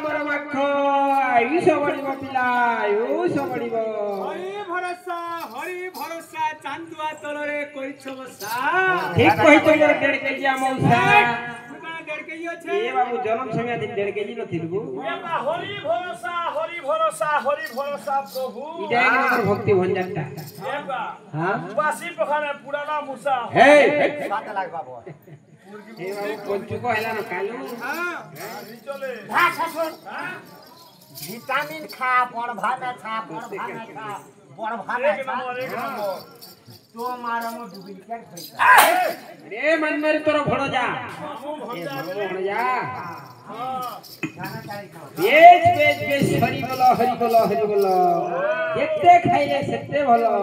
मोर मख आयुष बढिब पिला आयुष बढिब हरि भरोसा चांदुआ तलरे कइछ बसा ठीक कहितो मोर 1.5 केजी मौसा 1.5 केजी अछि ए बाबू जन्म समय दिन 1.5 केजी न थिलबु एबा हरि भरोसा प्रभु इटा के मोर भक्ति भंजाटा एबा हां बासी पखाने पुराना मुसा हे साथ लाग बाबू ए बाबू पंचु को हैला न कालू हां चले खा ससुर विटामिन खा बड़ भात खा बड़ भात खा बड़ भात एक नंबर तो मारो मो डुप्लीकेट पैसा रे मन मेरे तोर भड़ जा भड़ जा गाना ताई खाओ बेच हरि बोलो जेते खाइले सेते भलो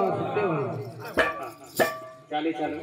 चाली चाल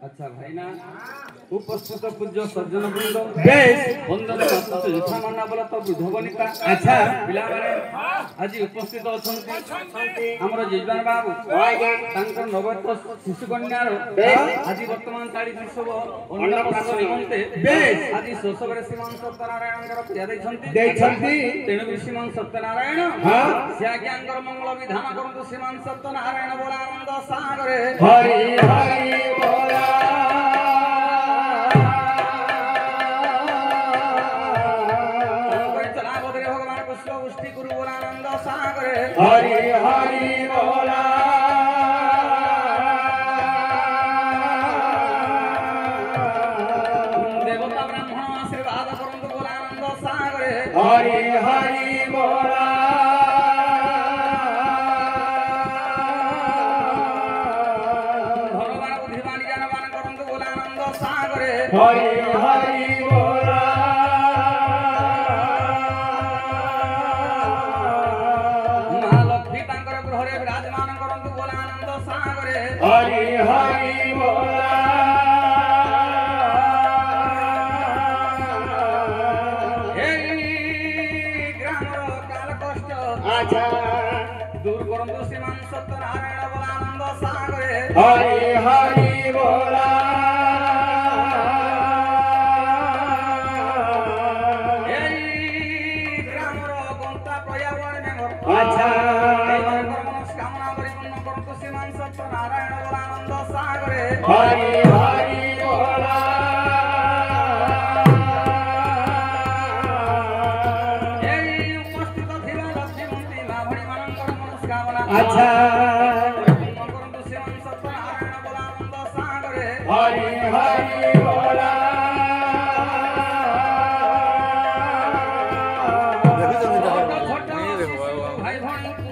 अच्छा भाई ना উপস্থিত পূজ্য সজ্জন বৃন্দ বেশ বন্দনা মাত্র যথা মান্নাবলত বৃদ্ধ বনিতা আচ্ছা ପିଲାମାନେ ଆଜି ଉପସ୍ଥିତ ଅଛନ୍ତି ଆମର ଯଜମାନ ବାବୁ ତାଙ୍କର ନବତ ଶିଶୁ କନ୍ୟାର ଆଜି ବର୍ତ୍ତମାନ ତାଳିମ ଉତ୍ସବ ଅନ୍ନପ୍ରାଶନ ନିମନ୍ତେ ଆଜି ଶୋଷବରେ ଶ୍ରୀମାନ ସତ୍ୟନାରାୟଣଙ୍କର ପୂଜା ଦେଇଛନ୍ତି ତେଣୁ ଶ୍ରୀମାନ ସତ୍ୟନାରାୟଣ ସେ ଆଜ୍ଞାଙ୍କର ମଙ୍ଗଳ ବିଧାନ କରନ୍ତୁ ଶ୍ରୀମାନ ସତ୍ୟନାରାୟଣ ବୋଳାନନ୍ଦ ସାଗରେ ହରି ହରି ବୋଲା ভগবান পুষ্প পুষ্টি গুরু বলানন্দ সাগরে হরি হরি बोला দেবতা ব্রাহ্মণ আশীর্বাদ করন্তু বলানন্দ সাগরে হরি হরি बोला ভগবান বুদ্ধিমান জ্ঞানবান করন্তু বলানন্দ সাগরে হরি হরি बोला মহালক্ষ্মী তাঙ্কর গৃহরে বিরাজমান করন্তু বলানন্দ সাগরে হরি হরি बोला এই গ্রামর কাল কষ্ট আচ্ছা দূর করন্তু শ্রীমান সত্যনারায়ণ বলানন্দ সাগরে হরি হরি बोला এই গ্রামর গন্তা প্রয়াবর মেমর আচ্ছা মনস্কামনা পরিপূর্ণ করন্তু শ্রীমান সত্যনারায়ণ বলানন্দ সাগরে হরি হরি बोला এই উপস্থিত ଥିବା ଲକ୍ଷ୍ମୀମନ୍ତ୍ରୀ ମା ଭଣୀମାନଙ୍କର ମନସ୍କାମନା আচ্ছা পরিপূର୍ণ କରନ୍ତୁ ଶ୍ରୀମାନ ସତ୍ୟନାରାୟଣ ବଲାନନ୍ଦ ସାଗରେ হরি হরি बोला ଛୋଟ ଭାଇ ଭଉଣୀଙ୍କୁ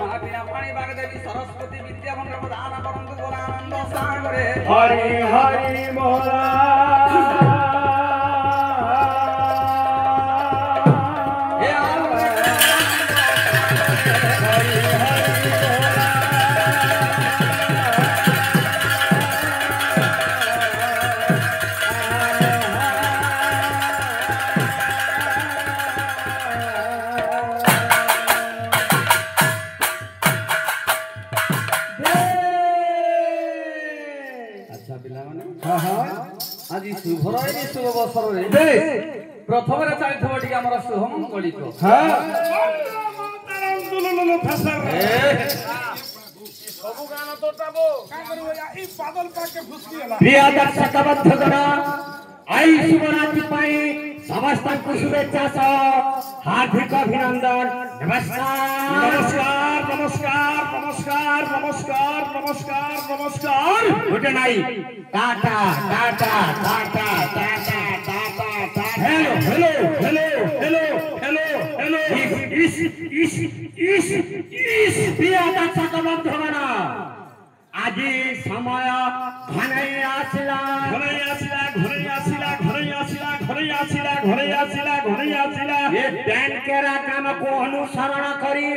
ମା ବିନା ପାଣି ବାଗଦେବୀ ସରସ୍ୱତୀ ବିଦ୍ୟାଭଣ୍ଡାର ପ୍ରଦାନ କରନ୍ତୁ ବଲାନନ୍ଦ ସାଗରେ হরি হরি बोला ଏ ଆଉ ଆଚ୍ଛା ପିଲାମାନେ ଆଜି ଶୁଭର ଏହି ଶୁଭ ଅବସରରେ ପ୍ରଥମରେ ଚାଲିଥିବ ଟିକେ ଆମର ଶୁଭମଙ୍ଗଳିକ ସବୁ ଗାନ ତ ଟାବୋ କାଁ କରିବ ଏଇ ପାଦଲ ପାକେ ଫୁସକି ହେଲା প্রিয় দর্শক বন্ধুগণ আই শুভরাত্রি পাই সমস্ত শুভেচ্ছা সহ হার্দিক অভিনন্দন নমস্কার নমস্কার নমস্কার নমস্কার নমস্কার নমস্কার নমস্কার ওটা নাই tata tata tata tata tata hello hello hello hello hello hello ইস ইস ইস ইস প্রিয় দর্শক বন্ধুগণ আজি সময় ঘনাই আসিলা ঘরে আসিলা ঘরে আসিলা ঘরে আসিলা ঘরে আসিলা ঘরে আসিলা ঘরে আসিলা এ ব্যাংকেরা কামକୁ অনুসরণ করি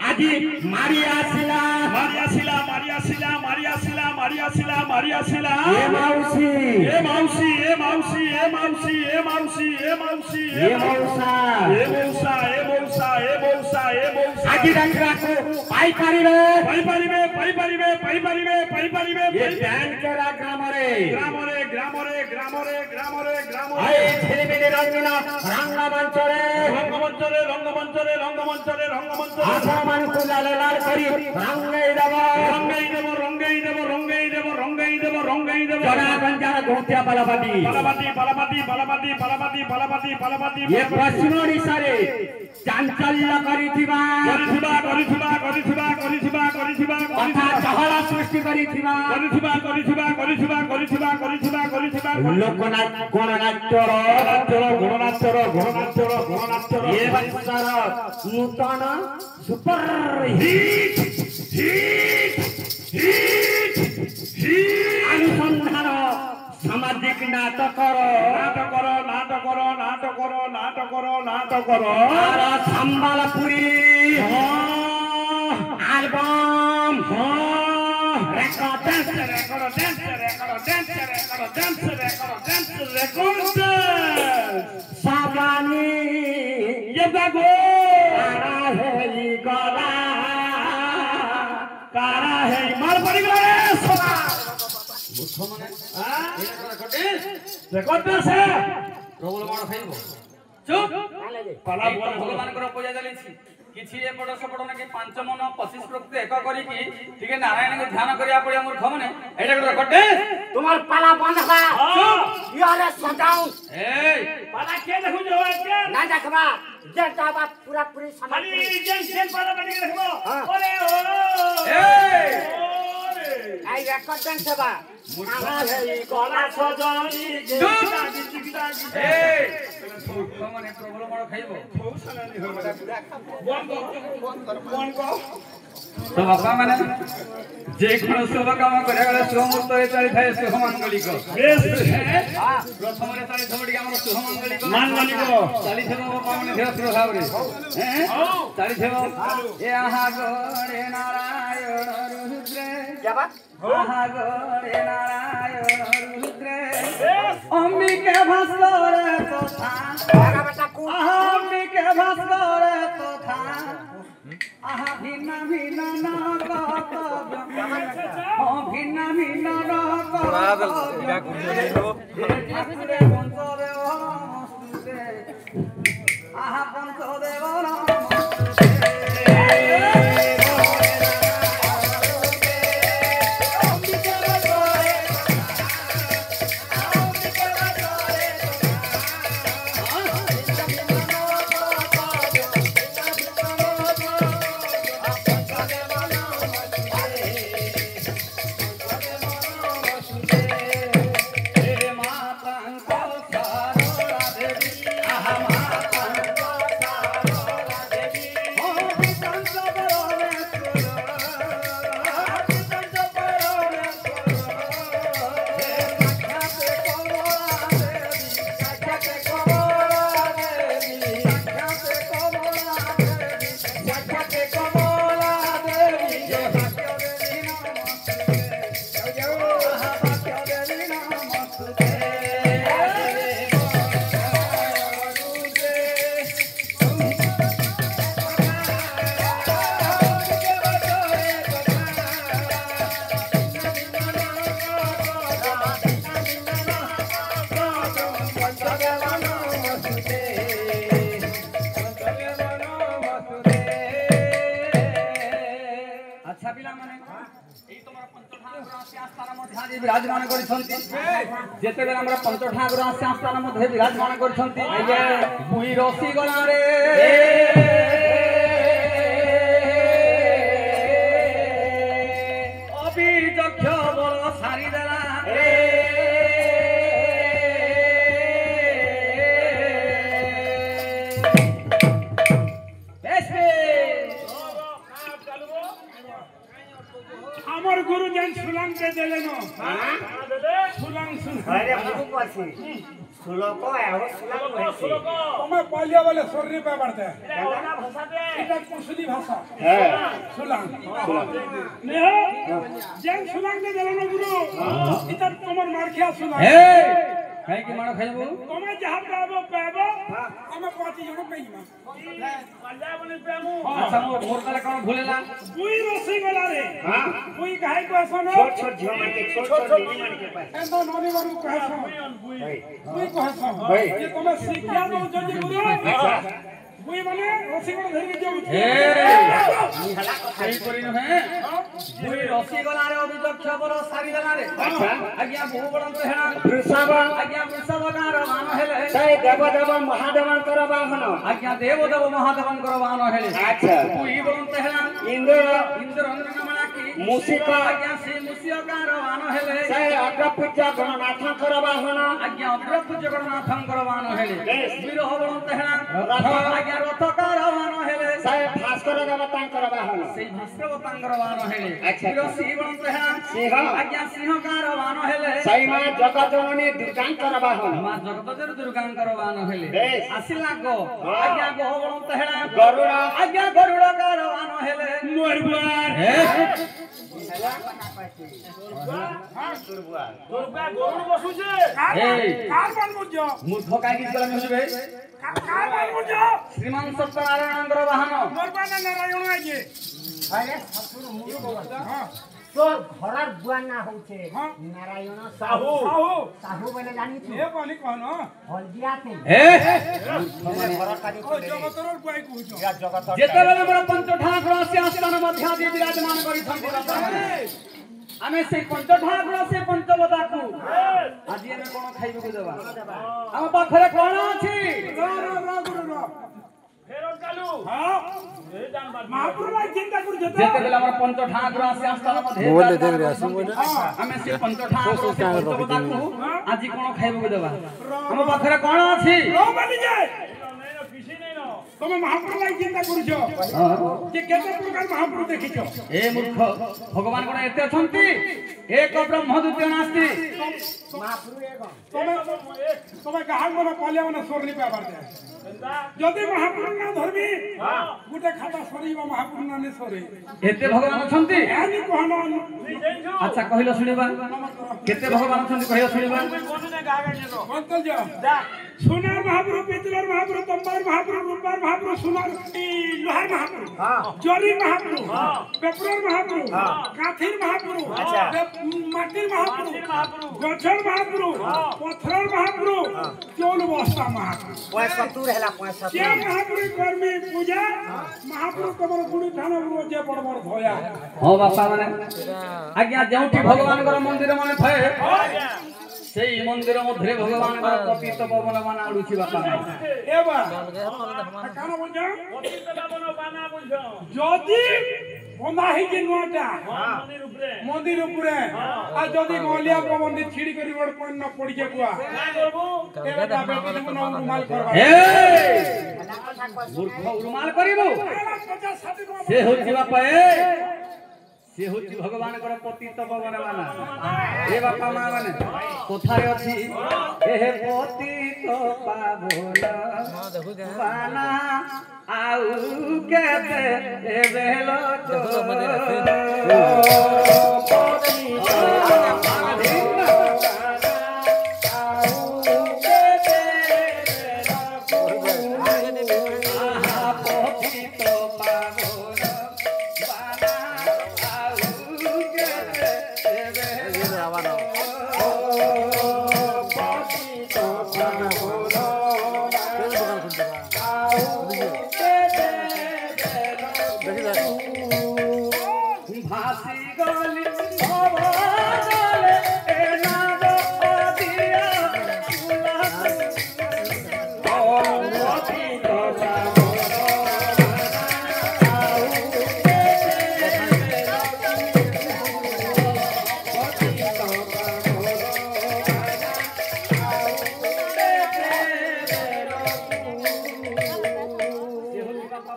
আজি মারি আসিলা মারি আসিলা মারি আসিলা মারি আসিলা মারি আসিলা মারি আসিলা এ মাউসি এ মাউসি এ মাউসি এ মাউসি এ মাউসি এ মাউসি এ মৌসা এ মৌসা এ মৌসা এ মৌসা এ মৌসা আজি রাখরাকু পাই পারিবে পাই পারিবে পাই পারিবে পাই পারিবে পাই পারিবে এ ব্যাংকেরা গ্রামরে গ্রামরে গ্রামরে গ্রামরে গ্রামরে গ্রামরে আই ছেলেমেয়ে রঙ্গিনা রঙ্গমঞ্চরে রঙ্গমঞ্চরে রঙ্গমঞ্চরে রঙ্গমঞ্চরে রঙ্গমঞ্চরে আসামানকু লাল লাল করি রঙ্গাই দেব রঙ্গাই দেব রঙ্গাই দেব রঙ্গাই দেব রঙ্গাই দেব রঙ্গাই দেব জনাগঞ্জার ঘোটিয়া বালাবাদি পালাবাতি পালাবাতি পালাবাতি পালাবাতি পালাবাতি পালাবাতি এ পশ্চিম ওড়িশারে চাঞ্চল্য করিথিবা କରିଥିବା କରିଥିବା କରିଥିବା କରିଥିବା କରିଥିବା কথা চহল সৃষ্টি করিথিবা କରିଥିବା କରିଥିବା କରିଥିବା କରିଥିବା କରିଥିବା କରିଥିବା লোকনাথ গণনাট্যর ଗଣନାଟ୍ୟର ଗଣନାଟ୍ୟର ଗଣନାଟ୍ୟର এ বৎসর নূতন super hit hit hit hit অনুসন্ধান সামাজিক নাটকর নাটকর নাটকর নাটকর নাটকর নাটকর আর সম্বলপুরী অ্যালবাম রেকর্ড dance रे करो dance रे करो dance रे करो dance रे करो dance रे करो सागानी ये बागो कारा हेली गला कारा है मार पड़ी गए सोना বুদ্ধ মানে हां এটা করে ঘটে রেকর্ড আছে প্রবল মার খাইব চুপ পালা এই বল ভগবানଙ୍କର ପୂଜା ଚାଲିଛି କିଛି ଏପଟ ସେପଟ ନାକି 5 ମନ 25 ପ୍ରକୃତି ଏକ କରିକି ଟିକେ ନାରାୟଣଙ୍କୁ ଧ୍ୟାନ କରିବା ପଡ଼ିବ ମୂର୍ଖ ମାନେ ଏଇଟା ଗୋଟେ ଘଟେ तुम्हार पाला बंद बा यारे सजाऊ এই पाला के देखु जो के ना देखबा जेटा बा पूरा पूरी समझ खाली जेन सेन पाला बनी के देखबो हाँ। ओरे ओ এই आई रेकॉर्ड डांस बा कारा हेली गला सजनी চুপ! गीता এই মূর্খ মানে প্রবল মার খাইব बंद को তো বাবা মানে যে কোন শুভ কাম করে গেলে শুভ মুহূর্তে চালিଥାଏ শুভ মাঙ্গলিক बेस প্রথমরে চালিথব ଟିକେ ଆମର শুভ ମାଙ୍ଗଳିକ ମାଙ୍ଗଳିକ। ଚାଲିଥିବ ବାପା ମାନେ ଦେହ ସୁର ଭାବରେ ଚାଲିଥିବ ଏ ଆହା ଗଣେ ନାରାୟଣ ରୁଦ୍ରେ क्या बात आहा गणେ नारायण ରୁଦ୍ରେ ଅମ୍ବିକେ ଭାସ୍କର ତଥା आगा बेटा कु आहा अम्बिके भास्कर तथा आहा भिन्न भिन्न भिन्न भिन्न आहा पंचदेव अच्छा पिला माने এই তোমার পঞ্চঠাকুর আসি আস্থান মধ্যে বিরাজমান করিছন্তি যেতেবেলে আমরা পঞ্চঠাকুর আসি আস্থান মধ্যে বিরাজমান করিছন্তি আইয়া বুই রসি গলা রে অবীর চক্ষ বড় সারি দেলা রে আমার গুরু যেন সুলাং কে দেলে ন সুলাং अरे मुझे पासी सुलो को है वो सुलो को है तुम्हें पालिया वाले सोर्री पे बढ़ते हैं ভাষা দে এটা কুশলী ভাষা है সুলাং নেহ যেন সুলাং কে দেলে ন গুরু এটা তোমার মারখিয়া সুলাং হে কাই কি মার খাইবো তুমি যাহা পাবো পাবো আমি পাতি জন পেইমা পাল্লা বলে পাবো আচ্ছা মোর কালে কোন ভুলেলা বুই রসি গলা রে हां বুই কাহে কইছ ন छोट छोट झियो मान के छोट छोट झियो मान के पास এত ননি বাবু কহছ তুই কহছ ভাই। যে তুমি শিক্ষা দও যদি গুরু বুই মানে রসিকড় ধরি যাও হে এই করি নহে বুই রসি গলারে অভিযক্ষ বড় সারি দেলারে আজ্ঞা বহু বড় হেনা वृषभ আজ্ঞা বৃষভকার মান হেলে जय देव देव महादेवन कर बाहन आज्ञा देव देव महादेवंकर बाण हेले अच्छा पुई बंत हेला इंद्र इंद्र रंजनमणा की मूषिक आज्ञा से मुसियकार बाण हेले जय अग्रपूज्य गणनाथ कर बाहन आज्ञा अग्रपूज्य गणनाथंकर बाण हेले बेस। वीरह बंत हेला रथ। आज्ञा रथकार बाण हेले जय भास्कर देवता कर बाहन सेई भास्करवतांकर बाण हेले अच्छा। वीर सिंह बंत हेला सिंह। आज्ञा सिंहकार बाण हेले जय मां जगतजननी दुर्गा कर बाहन मा जगतजर दुर्गांकर बाण हेले बेस। आसिला गो हाँ। आज्ञा गो बंत हेला गरुड़ आज्ञा गरुड़कार बाण हेले मोरबार हे দুর্গা গরুর বসুছে কার মান বুঝছো মূর্খ কাহিকি কলমে হইবে কার মান বুঝছো শ্রীমান সত্যনারায়ণের বাহন মোর বানা নারায়ণ আইছে আরে ঠাকুর মুখ তোর ঘরের বুয়া না হচ্ছে নারায়ণ সাহু সাহু বলে জানিছি এ বলি কোন হলদিয়াতে এ ঘরের কাজে ও জগতর বুয়াই কହୁছো জগত যেତେବେଳେ ମୋର ପଞ୍ଚ ଠାକୁର ଆସି ଆସ୍ଥାନ ମଧ୍ୟ ଆଜି ବିରାଜମାନ କରିଛନ୍ତି ଆମେ ସେଇ ପଞ୍ଚ ଠାକୁର ସେ ପଞ୍ଚବଦାକୁ ଆଜି ଆମେ କଣ ଖାଇବାକୁ ଦେବା ଆମ ପାଖରେ କଣ ଅଛି ফেরত চালু হ্যাঁ এই জানবার মহাপুর ভাই চিন্তা করছো তো ଯେତେବେଳେ ଆମର ପଞ୍ଚ ଠାକୁର ଆସି ଆସ୍ଥାନ ମଧ୍ୟ ଆମେ ସେ ପଞ୍ଚ ଠାକୁର ସେ ପଞ୍ଚବଦାକୁ ଆଜି କଣ ଖାଇବାକୁ ଦେବା ଆମ ପାଖରେ କଣ ଅଛି রো বলি যায় নেই না পিছি নেই না তুমি মহাপুর ভাই চিন্তা করছো যে কেতে প্রকার মহাপুর দেখিছো ଏ ମୂର୍ଖ ଭଗବାନ କଣ ଏତେ ଅଛନ୍ତି ଏକ ବ୍ରହ୍ମ ଦ୍ୱିତୀୟ ନାସ୍ତି মহাপুরু এগো তুমি গাহাল মনে কলিয়া মনে সরনি পাবার দে যদি মহাপুর না ধরবি গোটে খাতা সরিব মহাপুর না নে সরে ଏତେ ଭଗବାନ ଅଛନ୍ତି এনি কোহন ଆଚ୍ଛା କହିଲ ଶୁଣିବା କେତେ ଭଗବାନ ଅଛନ୍ତି କହିଲ ଶୁଣିବା কোনদিনে গাগে যেত বলতল যা সোনার মহাপুর পিতলের মহাপুর তম্বার মহাপুর রূপার মহাপুর সোনার লোহার মহাপুর জরি মহাপুর পেপরের মহাপুর কাঠির মহাপুর মাটির মহাপুর গছর মহাপুর পথরের মহাপুর চৌল বস্তা মহাপুর 75 হেলা 75 যে মহাপুর কর্মী পূজা মহাপুর তোমার গুড়ি ধান যে বড় বড় ধয়া ହଁ ବାପା ମାନେ ଆଜ୍ଞା ଯେଉଁଠି ଭଗବାନଙ୍କର ମନ୍ଦିର ମାନେ ଥାଏ ସେଇ ମନ୍ଦିର ମଧ୍ୟରେ ଭଗବାନଙ୍କର ପତିତ ପବନ ମାନ ଉଡୁଛି ବାପା এবার কানা বলছো অতীত বাবন বানা বুঝো যদি বন্ধা হয়েছে নয়টা মন্দির উপরে মন্দির উপরে আর যদি গলিয়া পবন দিয়ে ছিড়ি করে বড় পণ্য পড়িছে কুয়া না করবো এবার যাবে তুমি না রুমাল করবা ଏ ମୂର୍ଖ ଉରୁମାଲ କରିବୁ 50-60 ସେ ହଉଛି ବାପା ସେ ହଉଛି ଭଗବାନଙ୍କର ପତିତ ପବନ ମାନ ଏ ବାପା ମା ମାନେ କଥାରେ ଅଛି ଏ ପତିତ ପାବନ ବାନା ଆଉ କେତେ ବେଳ ভাসি গলি অবদলে এ নাদ দিয়া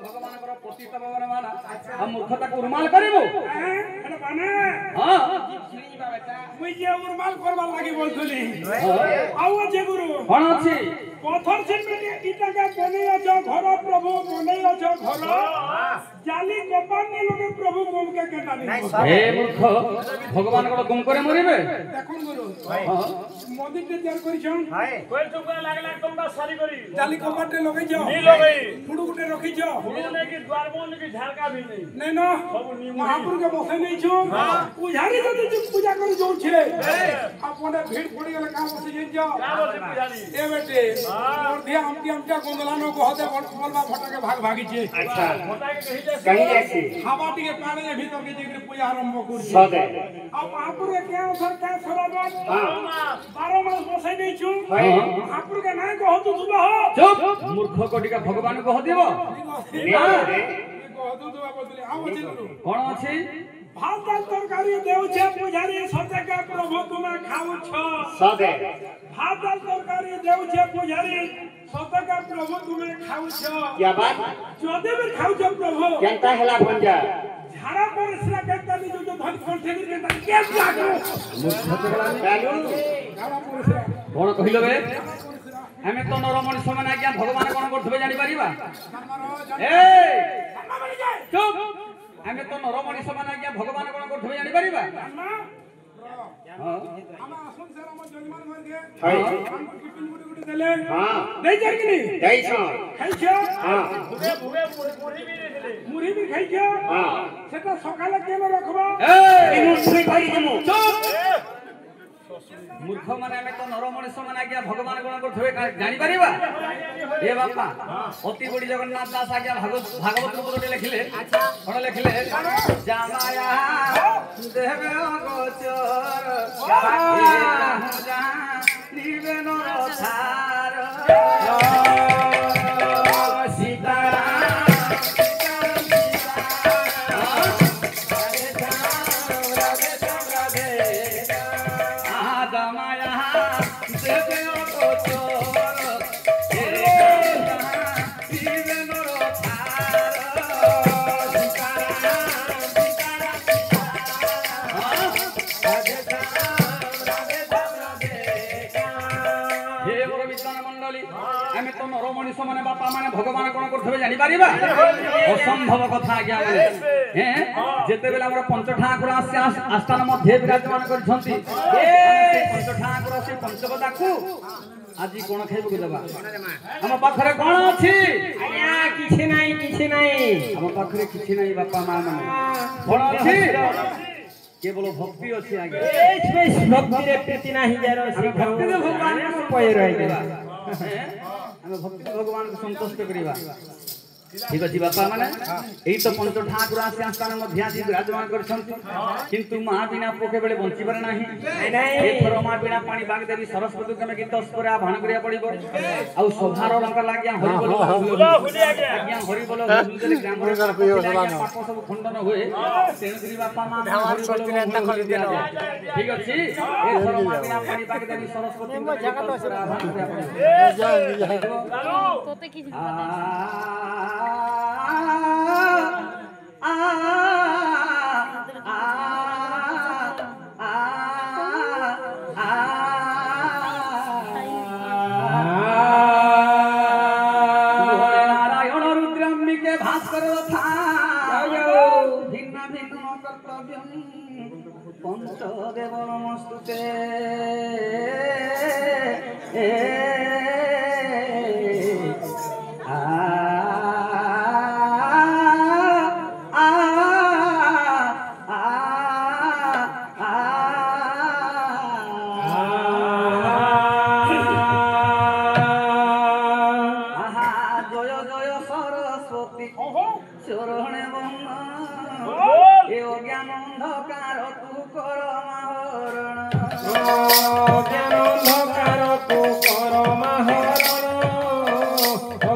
ଭଗବାନଙ୍କର ପତିତ ପବନ ମାନ ଆଉ ମୂର୍ଖତାକୁ ଉନ୍ମାଲ କରିବୁ এটা বানে ହଁ মুই যে উরমাল করবার লাগি বলছলি আও যে গুরু କଣ ଅଛି পথর শিল্পী ইটাকা বনেই আছো ঘর প্রভু বনেই আছো ঘর জালি গোপানি লোকে প্রভু কোমকে কেটানি হে মূর্খ ভগবান কଣ গুম করে মরিবে দেখুন গুরু ହଁ মন্দিরতে তৈরি করিছন কই চুকা লাগলা তোমরা সারি করি জালি কপাটে লগাইছ নি লগাই ফুড়ু গুটে রখিছ ফুলু নেকি দ্বার বন নেকি ঝাড়কা ভি নেই নাই না মহাপুরকে বসে নেইছ পূজারি যদি পূজা করে যাচ্ছে আপনে ভিড় পড়ি গেলে কাম বসে যাইছ কা বলছি পূজারি এ বেটে মোর দিয়ে আমটা গোন্দলানো গহতে বলবা ফটাকে ভাগ ভাগিছে আচ্ছা মোটাকে কহি যাচ্ছে कहीं ऐसे হাওয়া টিকে পাড়ে ভিতর কে যেগুলো পূজা আরম্ভ করছে सदे আর মহাপুরে কে অসর কে সরাব 12 মাস বসে নেইছ মহাপুরকে নাই গহতু দুবাহ চুপ মূর্খ কোটিকা ভগবান কহ দিব গহতু দুবাহ বদলে আও আছে গুরু କଣ ଅଛି ভাত ডাল তরকারি দেউছে পূজারি সতেকা প্রভু তুমি খাউছ सदे ভাত ডাল তরকারি দেউছে পূজারি সতেকা প্রভু তুমি খাউছ क्या बात যদি বি খাউছ প্রভু जनता हेला भंजा ঝাড়া পরিশ্রা কেতা নি जो ধন কণ্ঠে নি কেতা কেস লাগো चालू ঝাড়া পরিশ্রা କଣ କହିଲ ବେ ଆମେ ତ ନର ମଣିଷ ମାନେ ଆଜ୍ଞା ଭଗବାନ କଣ କରୁଥିବେ ଜାଣି ପାରିବା ଏ ଚୁପ ଆମେ ତ ନର ମଣିଷ ମାନେ ଆଜ୍ଞା ଭଗବାନ କଣ କରୁଥିବେ ଜାଣି ପାରିବା କରିବା ହଁ ଆମ ଆସନ ସାର୍ ଆମ ଜଜମାନ ଘରକେ ହାଇ ଆମକୁ ଟିଫିନ ଗୁଟେ ଦେଲେ ହଁ ଦେଇ ଯାରକିନି ଯାଇଛ ଖାଇଛ ହଁ ମୁଢି ବି ଖାଇଛ ହଁ ସେଟା ସକାଳେ କେନ ରଖବା ଏଇ ମୁଠି ଖାଇ ଦେମୁ ମୂର୍ଖ ମାନେ ଆମେ ତ ନର ମଣିଷ ମାନେ ଆଜ୍ଞା ଭଗବାନ କଣ କରୁଥିବେ ଜାଣିପାରିବା ଏ ବାପା ଅତି ବଡି ଜଗନ୍ନାଥ ଦାସ ଆଜ୍ଞା ଭାଗବତ ରୂପରେ ଲେଖିଲେ କଣ ଲେଖିଲେ ଜାମାୟା ଦେବେ ଅଗୋଚର ନିବେ ନର ଛାର ଆମେ ତ ନର ମଣିଷ ମାନେ ବାପା ମାନେ ଭଗବାନ କଣ କରୁଥିବେ ଜାଣିପାରିବା ଅସମ୍ଭବ କଥା ଆଜ୍ଞା ମାନେ ଯେତେବେଳେ ଆମର ପଞ୍ଚ ଠାକୁର ଆସି ଆସ୍ଥାନ ମଧ୍ୟରେ ବିରାଜମାନ କରିଛନ୍ତି ପଞ୍ଚ ଠାକୁର ସେ ପଞ୍ଚବଦାକୁ ଆଜି କଣ ଖାଇବାକୁ ଦେବା ଆମ ପାଖରେ କଣ ଅଛି ଆଜ୍ଞା କିଛି ନାହିଁ ଆମ ପାଖରେ କିଛି ନାହିଁ ବାପା ମା ମାନେ କଣ ଅଛି केवल भक्ति अच्छी आगे भक्ति रे प्रीति नाही जारो भक्ति भगवान को पय रही हमें भक्ति भगवान को संतुष्ट करिबा ठीक अछि बापा माने एई तो पंच ठाकुर आसी आस्थान मध्ये आज विराजमान करछंती किंतु मा बिना पोके बेले बंची पर नाही एथरो मा बिना पानी बाग देवी सरस्वती के गीत स्वर आह्वान करिया पड़िबो आ सभार रंग लाग्या हरि बोल आज्ञा हरि बोल ग्राम पाप सब खंडन होए तेन करी बापा मा हरि बोल ठीक अछि एथरो मा बिना पानी बाग देवी सरस्वती के जगत आह्वान करिया पड़िबो तोते की नारायण रुद्रम्बिके भास्कर भिन्न भिन्न कर्तव्यम पंचदेव नमस्तुते चरणे बंद ए ज्ञान अंधकार तू कर महरण ज्ञान अंधकार तू कर महरण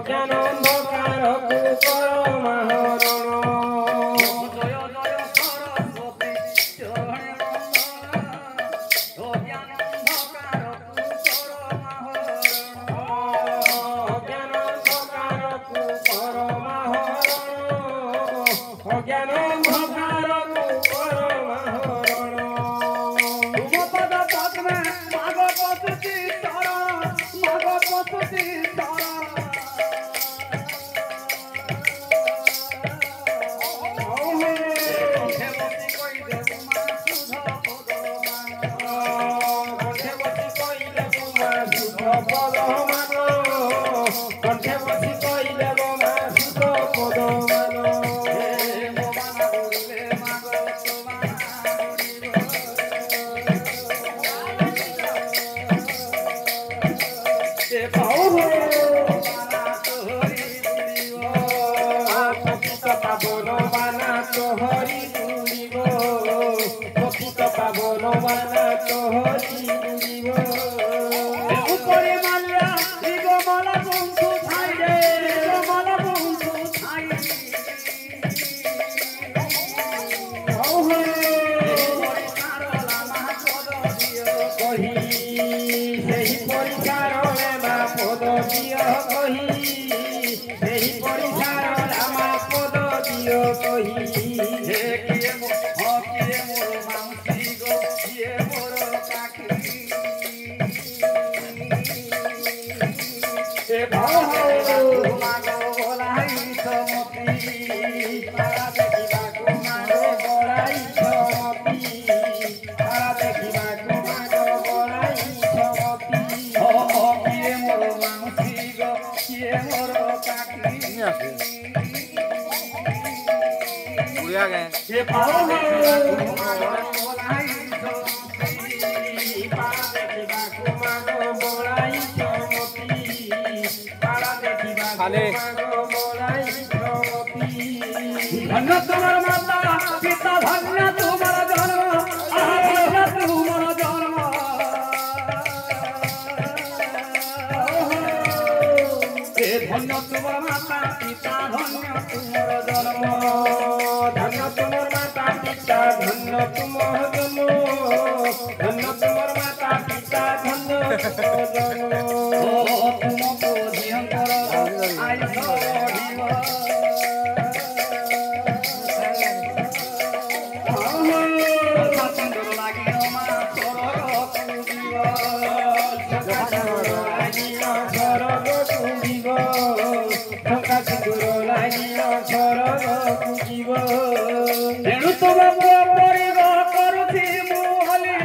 ज्ञान अंधकार तू कर महरण जय जय सरस्वती चरणे बंद ओ ज्ञान अंधकार तू कर महरण ज्ञान अंधकार तू कर महरण ज्ञान अंधकार तू कर महरण पद पद्मे माग पशुति शरण माग पशुति Bye. बुढ़िया गए ये पाओ खाले धन्य तुम्हार माता पिता धन्य तुम्हार जन्म धन्य तुम्हार जन्म हे धन्य तुम्हार माता पिता धन्य तुम्हार जन्म धन्य तुम्हार माता पिता धन्य तुम्हार जन्म धन्य तुम्हार माता पिता धन्य तुम्हार जन्म तुमको धियंकर आयुष ତେଣୁ ତୁମ ପରିବ କରୁଛି ମୁଁ ହଲି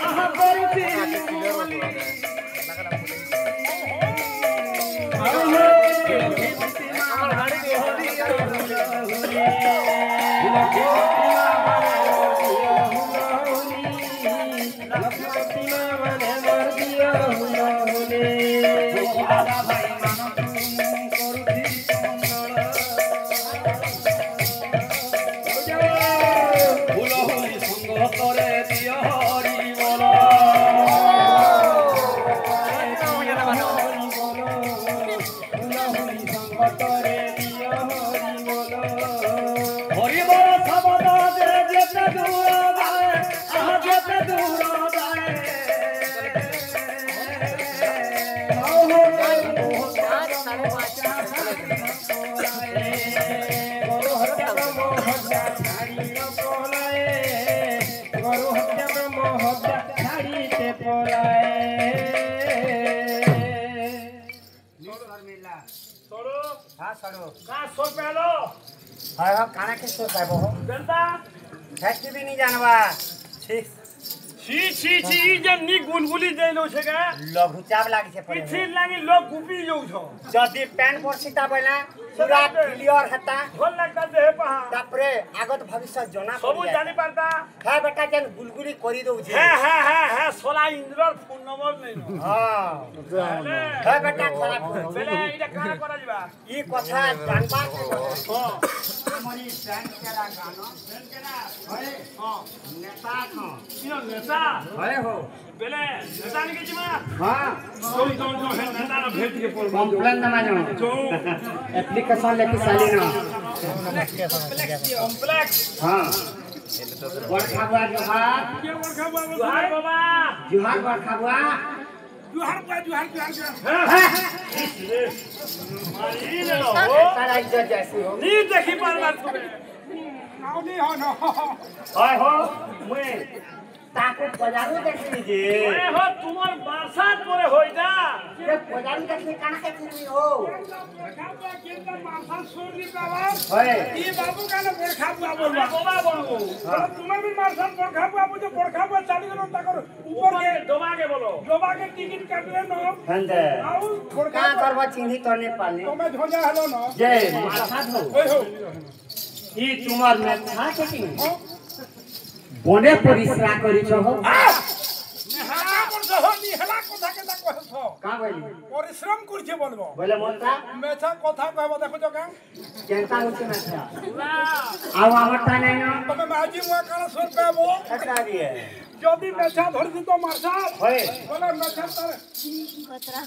ଆହା କରୁଛି काना के सो पाबो जनता फैक्ट्री भी नहीं जानवा छी छी छी छी जे नी गुलगुली देलो छे का लघु चाव लागी छे पड़े पिछी लागी लोग गुपी जाउ छो जदी पैन पर सीता बना पूरा क्लियर हता भल लगता देह पहा तापरे आगत भविष्य जना सब जानि पारता है बेटा जन गुलगुली करी दउ छे है सोला इंद्रर फोन नंबर नै हां है बेटा खराब बेले इटा काना करा जिबा ई कथा जानबा के हां हमरी बैंक केरा गानो बैंक केरा होय हां नेता छो इनो नेता होय हो बेले नेता नि के जिमा हां जो है नेता ना भेट के पोल कंप्लेन दमा जो जो एप्लीकेशन लेके साली ना कॉम्प्लेक्स हां बड़खा बुआ जोहार के वर्खा बाबा जोहार बाबा जोहार बड़खा बुआ जोहार मारी ले लो तारा इज्जत जैसी हो नी देखि पारला तुम्हें नाउ नी हो न होय हो मुए ताको बजारू देखली जे ए हो तुमर बरसात परे होई ना ये बजारू देखली काना के चिनी हो खाबा केंद्र मारसा सोरली बाबा होय ई बाबू काने बरखा बुआ बोलबा बाबा बोलबो तुम्हें भी मारसा बरखा बुआ बुझे बरखा बुआ चाली गलो ताकर ऊपर के डोबा के बोलो डोबा के टिकट काटले न हंदे आउ बरखा का करबा चिन्ही करने पाले तुम्हें झोजा हलो न जे माथा हो ओय हो ई तुमार में था के कि बने परिश्रा करी छ हो नेहला करछ हो निहला কথা কেটা কইছ का बोली পরিশ্রম করছে বলবো बोले मोलता মেছা কথা কইব দেখো তো কেন केनता होचे ना था না आव आवता नहीं न তুমি মাঝি মুয়া কাল সর পাবো खतरा दिए যদি মেছা ধরি দিত মারসা होय বলে মেছা তার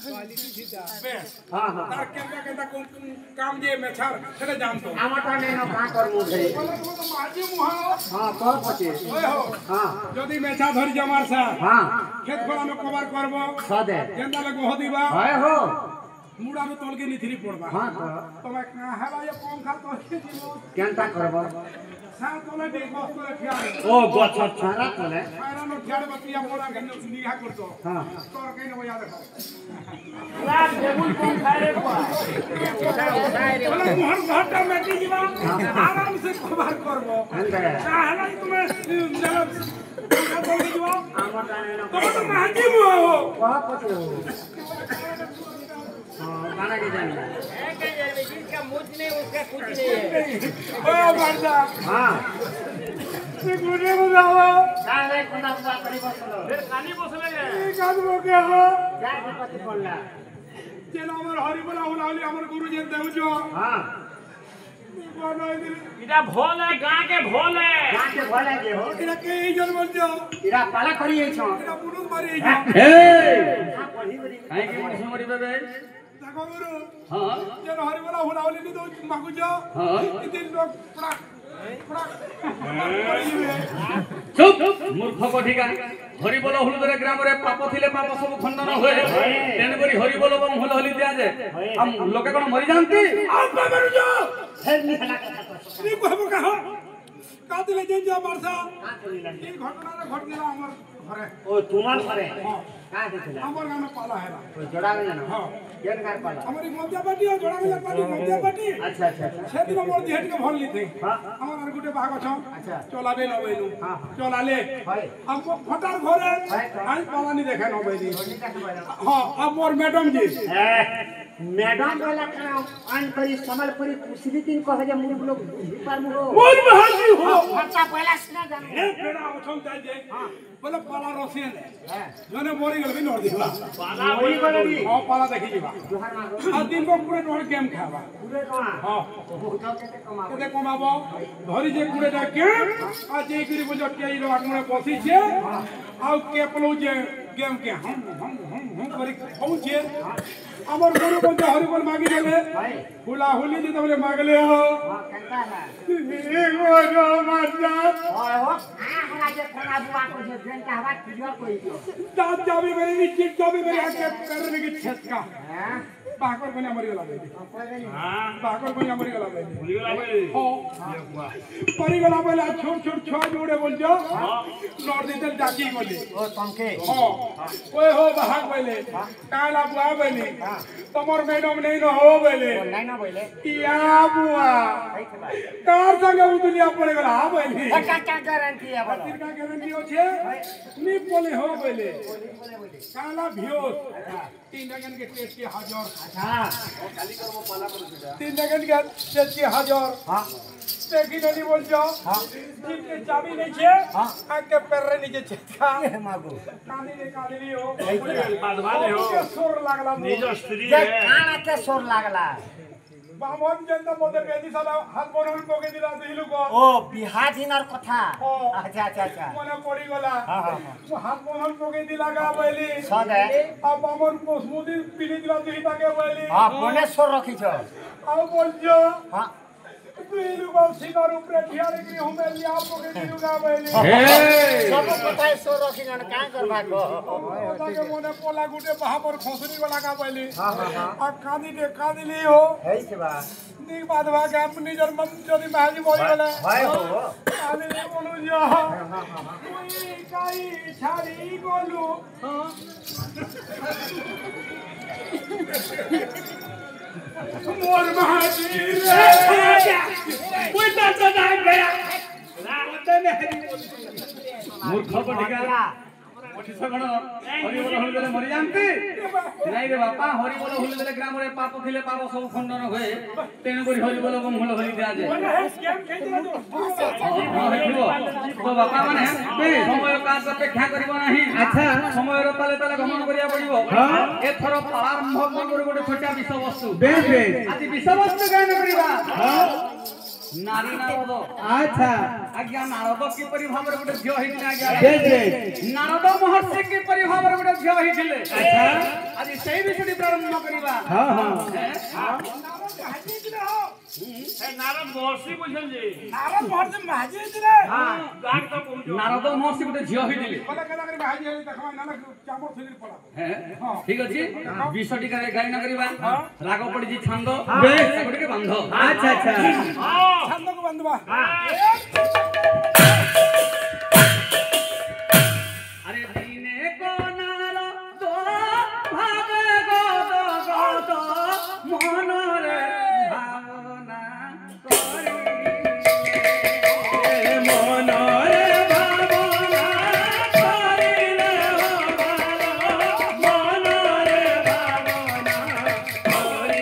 কোয়ালিটি সিধা বেশ हां हां তার কেনটা কেনটা কাম দিয়ে মেছার সেটা জানতো आवता नहीं न का करमु घरे বলে তুমি তো মাঝি মুহা हां कह पचे ওই হো हां যদি মেছা ধরি জমারসা हां ক্ষেত খোলা মে কভার করব सदे কেনটা লাগো দিবা होय हो মুড়ারু তলকে নিথিরি পড়বা हां तो তুমি কাহালা এ কম খা তলকে দিব केनता करबो সা তলে দেই বস করে ফিয়ারে ओ गछ छारा तले ফায়রানো ফিয়ারে বাতিয়া মোড়া গেলে নিঘা করতো हां তোর কেন বয়া দেখো লাগ টেবুল কম খাইরে পা বলে মোহর ঘরটা মেটি দিবা আরাম সে কভার করব हंदे কাহালা তুমি জানো কথা বলি দিব आवता नहीं न তুমি তো মাঝি মুহ कह पचे हो हां खाना के जाने जिसका मुझ नहीं उसका कुछ नहीं है। ओए मर्दा हाँ से गुने बुलावा सारे कुना कुना करी बसलो फिर कानी बसले गे एक आदमी के हो जा के पति पड़ला जेन हमर हरि बोला हुलाली हमर गुरु जी देवजो हाँ कोन इटा भोल है गां के भोल है जा के भले जे हो इरा के जन बोलजो इरा पाला करी छो इरा पुरुष मारी ए हां पढ़ी बड़ी काहे के मन मरी बे देखो गुरु हां जेन हरि बोला हुलाली नि तो मागुजो हां इदिन लोग पड़ा पड़ा चुप मूर्ख कठिका हरि बोल हुलदरे ग्राम रे पाप थिले पाप सब खंडन होए तेन करी हरि बोल बम होल हली दिया जे हम लोके कोन मरि जानती आ मरुजो फिर निकला कथा नी कहबो कहो कातिले जे जा मारसा का करिला ई घटना रे घट गेला हमर घरे ओ तुमार करे का देखला हमर गाम में पाला हैला तो जोड़ा में जानो हां केन कार पाला हमारी मध्य पार्टी और जोड़ा में पार्टी मध्य पार्टी अच्छा अच्छा अच्छा सेदिन मोर दिहट के भरली थी हां हमर गुटे भाग छ अच्छा चलाबे न बैलु हां चलाले हाय हमको फटार घरे आज पाला नहीं देखे न बैली का बोला हां अब मोर मैडम जी मैडम वाला का अन करी संबलपुरी कुसली दिन कहे जे मुर लोग पर मुरो मोर महाजी हो खर्चा पहला सुना जानो हे बेड़ा उठम जाय जे हां बोले पाला रोसियन हां जने मोरी गल भी नोट दिबा पाला वही करे दी हां पाला देखि जीवा जोहार मारो आ दिन को पूरे नोट गेम खावा पूरे कमा हां बहुत के कमा केते कमाबो धरी जे कुड़े दा गेम आ जे करी बोल के ई रोड में बसी छे आ के पलो जे गेम के हम करी पहुंचे हमर गुरु बोलते हरि बोल मांगी देले भाई हुला हुली जे तबले मांगले हो हां कंता है एगो जो मर्दा ओए हो हमरा जे खाना बुआ को जे ट्रेन का हवा क्लियर कोई दियो दांत जाबे मेरी चिट जाबे मेरी आके पैर में की छटका हां बाकर बने मरी गला बे हां बाकर बने मरी गला बे भूलिगला बे हो मरी गला बे छोट छोट छो जोड़े बोल जो नॉर्थ दिल डाकी बोले ओ तमके हां ओए हो भाग बोले काला बुआ बोले तमर मैडम नहीं न हो बोले नहीं ना बोले या बुआ कार संगे उदलिया पड़े गला हा बोले का गारंटी है बोलो का गारंटी हो छे नी बोले हो बोले काला भियोस तीन लगन के टेस्ट के हजार हां तीन लगन के टेस्ट के हजार हां देखी नहीं बोल जाओ जीप के चाबी नहीं छे आके पैर रे नीचे छटका मागो काली हो बादवाले हो के सोर लागला निज स्त्री जे है खाना के सोर लागला बामन जनता बोलते बेदी साला हाथ बनन को के दिला दिलु को ओ बिहार दिनर कथा अच्छा अच्छा अच्छा मने पड़ी गला हां हां हाथ बनन को के दिला गा बैली सदे अब बामन को स्मूदी पीली दिला दिही ताके बैली हां कोने सोर रखी छ अब बोल जो हां दिलु को सिंगर ऊपर ठियारे की हमें लिया को के दिलु गा बैली सब पता है सोर रखी जन का करबा को ताके मने पोला गुटे बहा पर खोसनी वाला गा बैली हां हां हां आ कादी दे कादली हो है से बा नी बादवा के अपनी जन मन जदी महाजी बोली गले भाई हो कादी ने बोलू जो कोई काई छाड़ी गोलू मोर महाजी रे कोई तो नहीं गया मूर्ख कठिका कोठी सगण हरि बोल हुलदरे मरि जानती नहीं रे बापा हरि बोल हुलदरे ग्राम रे पाप थिले पाप सब खंडन होए तेन करी हरि बोल बम होल हली दिया जे तो बापा माने समय काज अपेक्षा करिवो नाही अच्छा समय रो ताले ताले गमन करिया पड़िवो एथरो प्रारंभ करू गोटे छोटा विषय वस्तु बेस बेस आज विषय वस्तु गान करिवा नारी नारद अच्छा आज्ञा नारद की परि भाବରେ गोटे झियो हिथिले आज्ञा नारद महर्षि की परि भाବରେ गोटे झियो हिथिले अच्छा आज सेही विषय प्रारंभ करिवा हां हां नारद महर्षि बुझल जी नारद महर्षि महाजी दिले हां गाग तो पहुंचो नारद महर्षि गोटे झियो हिथिले बोला केला करी महाजी हेली देखवा नाना चामर थली पड़ा हैं ठीक अछि विषय टिका गायन करिवा राग पड़ी जी छंद बेस गोटे के बांध अच्छा अच्छा छंद को बंदवा अरे दीने को नारद भावे गद मन रे भावना करी मन रे भावना करिले मन रे भावना करी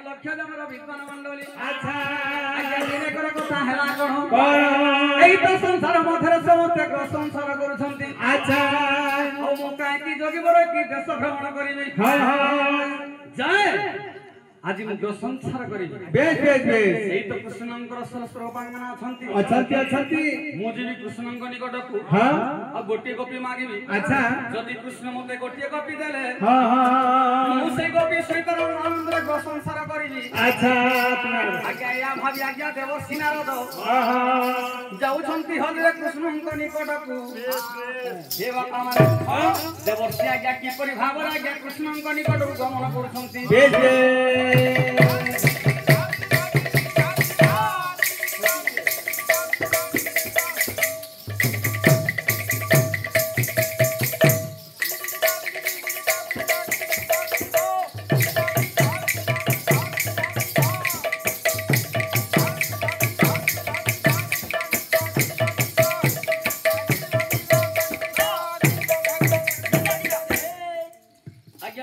লক্ষ্য দেবর বিদ্বান মণ্ডলী আচ্ছা আজ্ঞা দিনে করে কথা হেলা কোন কর এই তো সংসার মধ্যে সমস্ত সংসার করুছন্তি আচ্ছা ও মু কাইকি যোগী বড় কি দেশ ভ্রমণ করিবি হয় হয় যায় আজি মু সংসার করিবি বেশ বেশ বেশ এই তো কৃষ্ণଙ୍କର সহস্র উপাঙ্গনা অছন্তি অছন্তি অছন্তি ମୁଁ ଯିବି କୃଷ୍ଣଙ୍କ ନିକଟକୁ ହଁ ଆଉ ଗୋଟିଏ ଗୋପୀ ମାଗିବି ଆଚ୍ଛା ଯଦି କୃଷ୍ଣ ମୋତେ ଗୋଟିଏ ଗୋପୀ ଦେଲେ ହଁ ହଁ ମୁଁ ସେଇ ଗୋପୀ ସହିତ ଆନନ୍ଦରେ ସଂସାର କରିବି ଆଚ୍ଛା ଆଜ୍ଞା ଏହା ଭାବି ଆଜ୍ଞା ଦେବର୍ଷି ନାରଦ ହଁ ହଁ ଯାଉଛନ୍ତି ହରିରେ କୃଷ୍ଣଙ୍କ ନିକଟକୁ ହେ ବାପା ମାନେ ଦେବର୍ଷି ଆଜ୍ଞା କିପରି ଭାବରେ ଆଜ୍ଞା କୃଷ୍ଣଙ୍କ ନିକଟକୁ ଗମନ କରୁଛନ୍ତି ବେଶ ବେଶ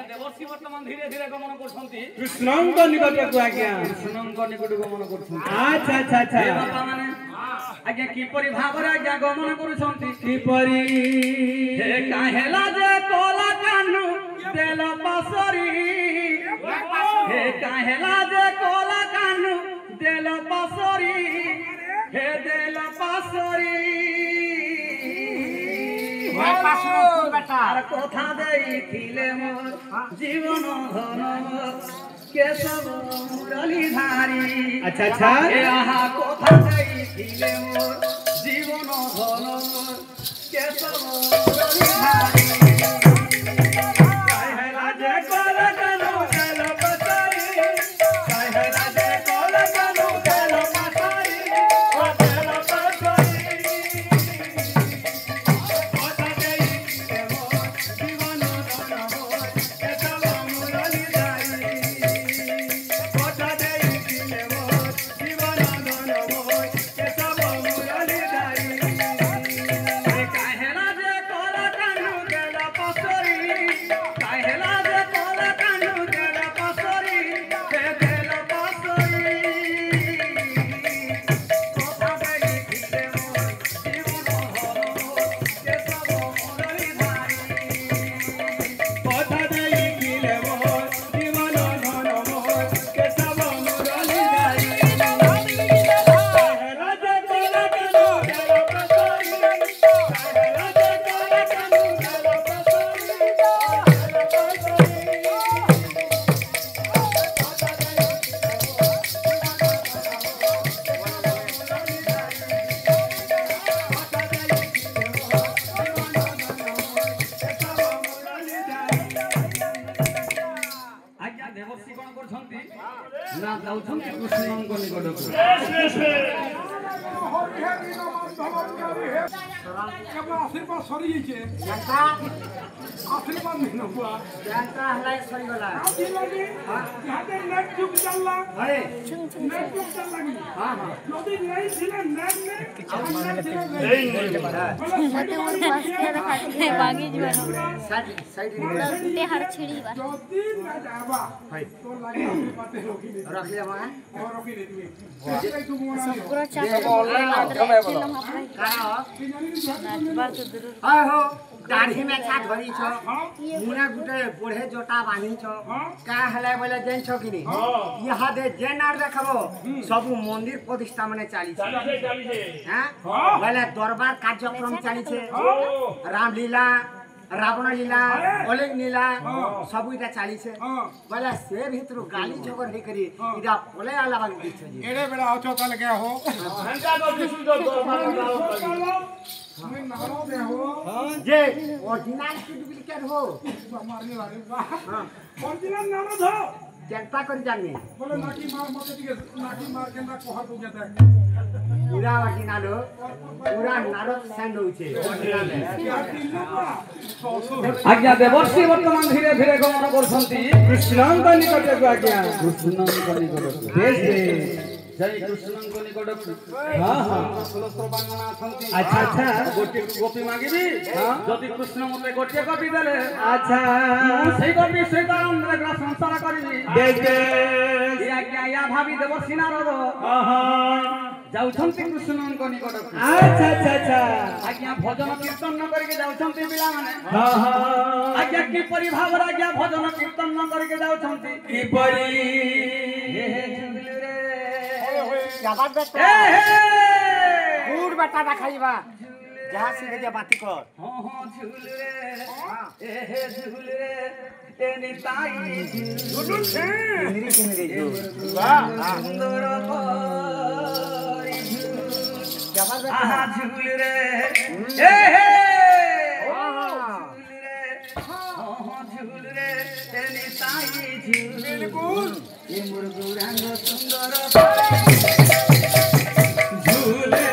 ଦେବର୍ଷି ବର୍ତ୍ତମାନ ଧୀରେ ଧୀରେ ଗମନ କରୁଛନ୍ତି କୃଷ୍ଣଙ୍କ ନିକଟକୁ ଆଜ୍ଞା କୃଷ୍ଣଙ୍କ ନିକଟକୁ ଗମନ କରୁଛନ୍ତି ଆଚ୍ଛା ଆଚ୍ଛା ଆଚ୍ଛା ହେ ବାପା ମାନେ ଆଜ୍ଞା କିପରି ଭାବରେ ଆଜ୍ଞା ଗମନ କରୁଛନ୍ତି କିପରି ହେ କାହେଲା ଯେ କଲା କାନୁ ଦେଲ ପାସରି ହେ କାହେଲା ଯେ କଲା କାନୁ ଦେଲ ପାସରି ହେ ଦେଲ ପାସରି আর কথা দেইছিলে মোর জীবন ধন কেশব মুরলীধারী আচ্ছা আচ্ছা আহা কথা দেইছিলে মোর জীবন ধন কেশব মুরলীধারী কাহেলা যে কল কানু দেল পাসারি কাহেলা যে কল কানু দেল পাসারি ও দেল পাসারি না যাଉଛନ୍ତି କୃଷ୍ଣଙ୍କ ନିକଟକୁ আশীর্বাদ সরি গেছে আশীর্বাদ নেই না বুয়া সরিগলা ইহাতে নেট যুগ চাললা নেট যুগ চাললা যদি নেই ছিল নেট बागी जीवन সাইড ते हर छिड़ी बा যদি না যাবা তো লাগে আশীর্বাদ রাখলে মা রকি রে তুমি पूरा चाका हो दाढ़ी में छा धरी छ मुना गुटे बोढ़े जोटा बानी छ का हले बोले जेन छ कि नहीं यहा दे जेन आर देखबो सब मंदिर प्रतिष्ठा माने चाली छ हां बोले दरबार कार्यक्रम चाली छे रामलीला रावण लीला अलेग लीला सब इटा चाली छे बोले से भीतर गाली झगड़ हे करी इटा बोले आला बागी दिछ जी एड़े बेड़ा हो चौका लगे हो घंटा को किसी जो हमें नारो दे हो जे ओरिजिनल की डुप्लीकेट हो मारने वाले हां ओरिजिनल नारो दो जनता कर जाने बोले नाकी मार मत दिए नाकी मार के ना कोहर हो जाता है पूरा ओरिजिनल हो पूरा नारो सेंड होचे ओरिजिनल आज्ञा देवर्षि वर्तमान धीरे धीरे गमन करछंती कृष्णଙ୍କ ନିକଟକୁ ଆଜ୍ଞା କୃଷ୍ଣଙ୍କ ନିକଟକୁ ବେଶ ବେଶ जय कृष्णଙ୍କ निकटକୁ हां हां षोलस्त्र बांगना अछंती अच्छा अच्छा गोटे गोपी मागिबी जदि कृष्ण मते गोटे गोपी देले अच्छा सेई गोपी सहित आनंदरे संसार करिबी बेश बेश या भाभी देवर्षि नारद जाउछन्ति कृष्णଙ୍କ ନିକଟକୁ अच्छा अच्छा अच्छा आज्ञा भजन कीर्तन करके जाउछन्ति पिला माने आज्ञा किपरि भाବରେ आज्ञा भजन कीर्तन करके जाउछन्ति किपरि हे हे झुगलु रे जाबार बेटा हे हे गुड़ बेटा रखाइबा जहाँ सीखे जे बाती कर हां हां झुगलु रे हे हे झुगलु रे ए निताई झुगलु छे किनरी किनरी जो वाह सुंदर परी जाबार बेटा आहा झुगलु रे हे हे झुगलु रे हां झुगलु रे ए निताई झुगलु बिल्कुल ए मोर गौरांग सुंदर झूले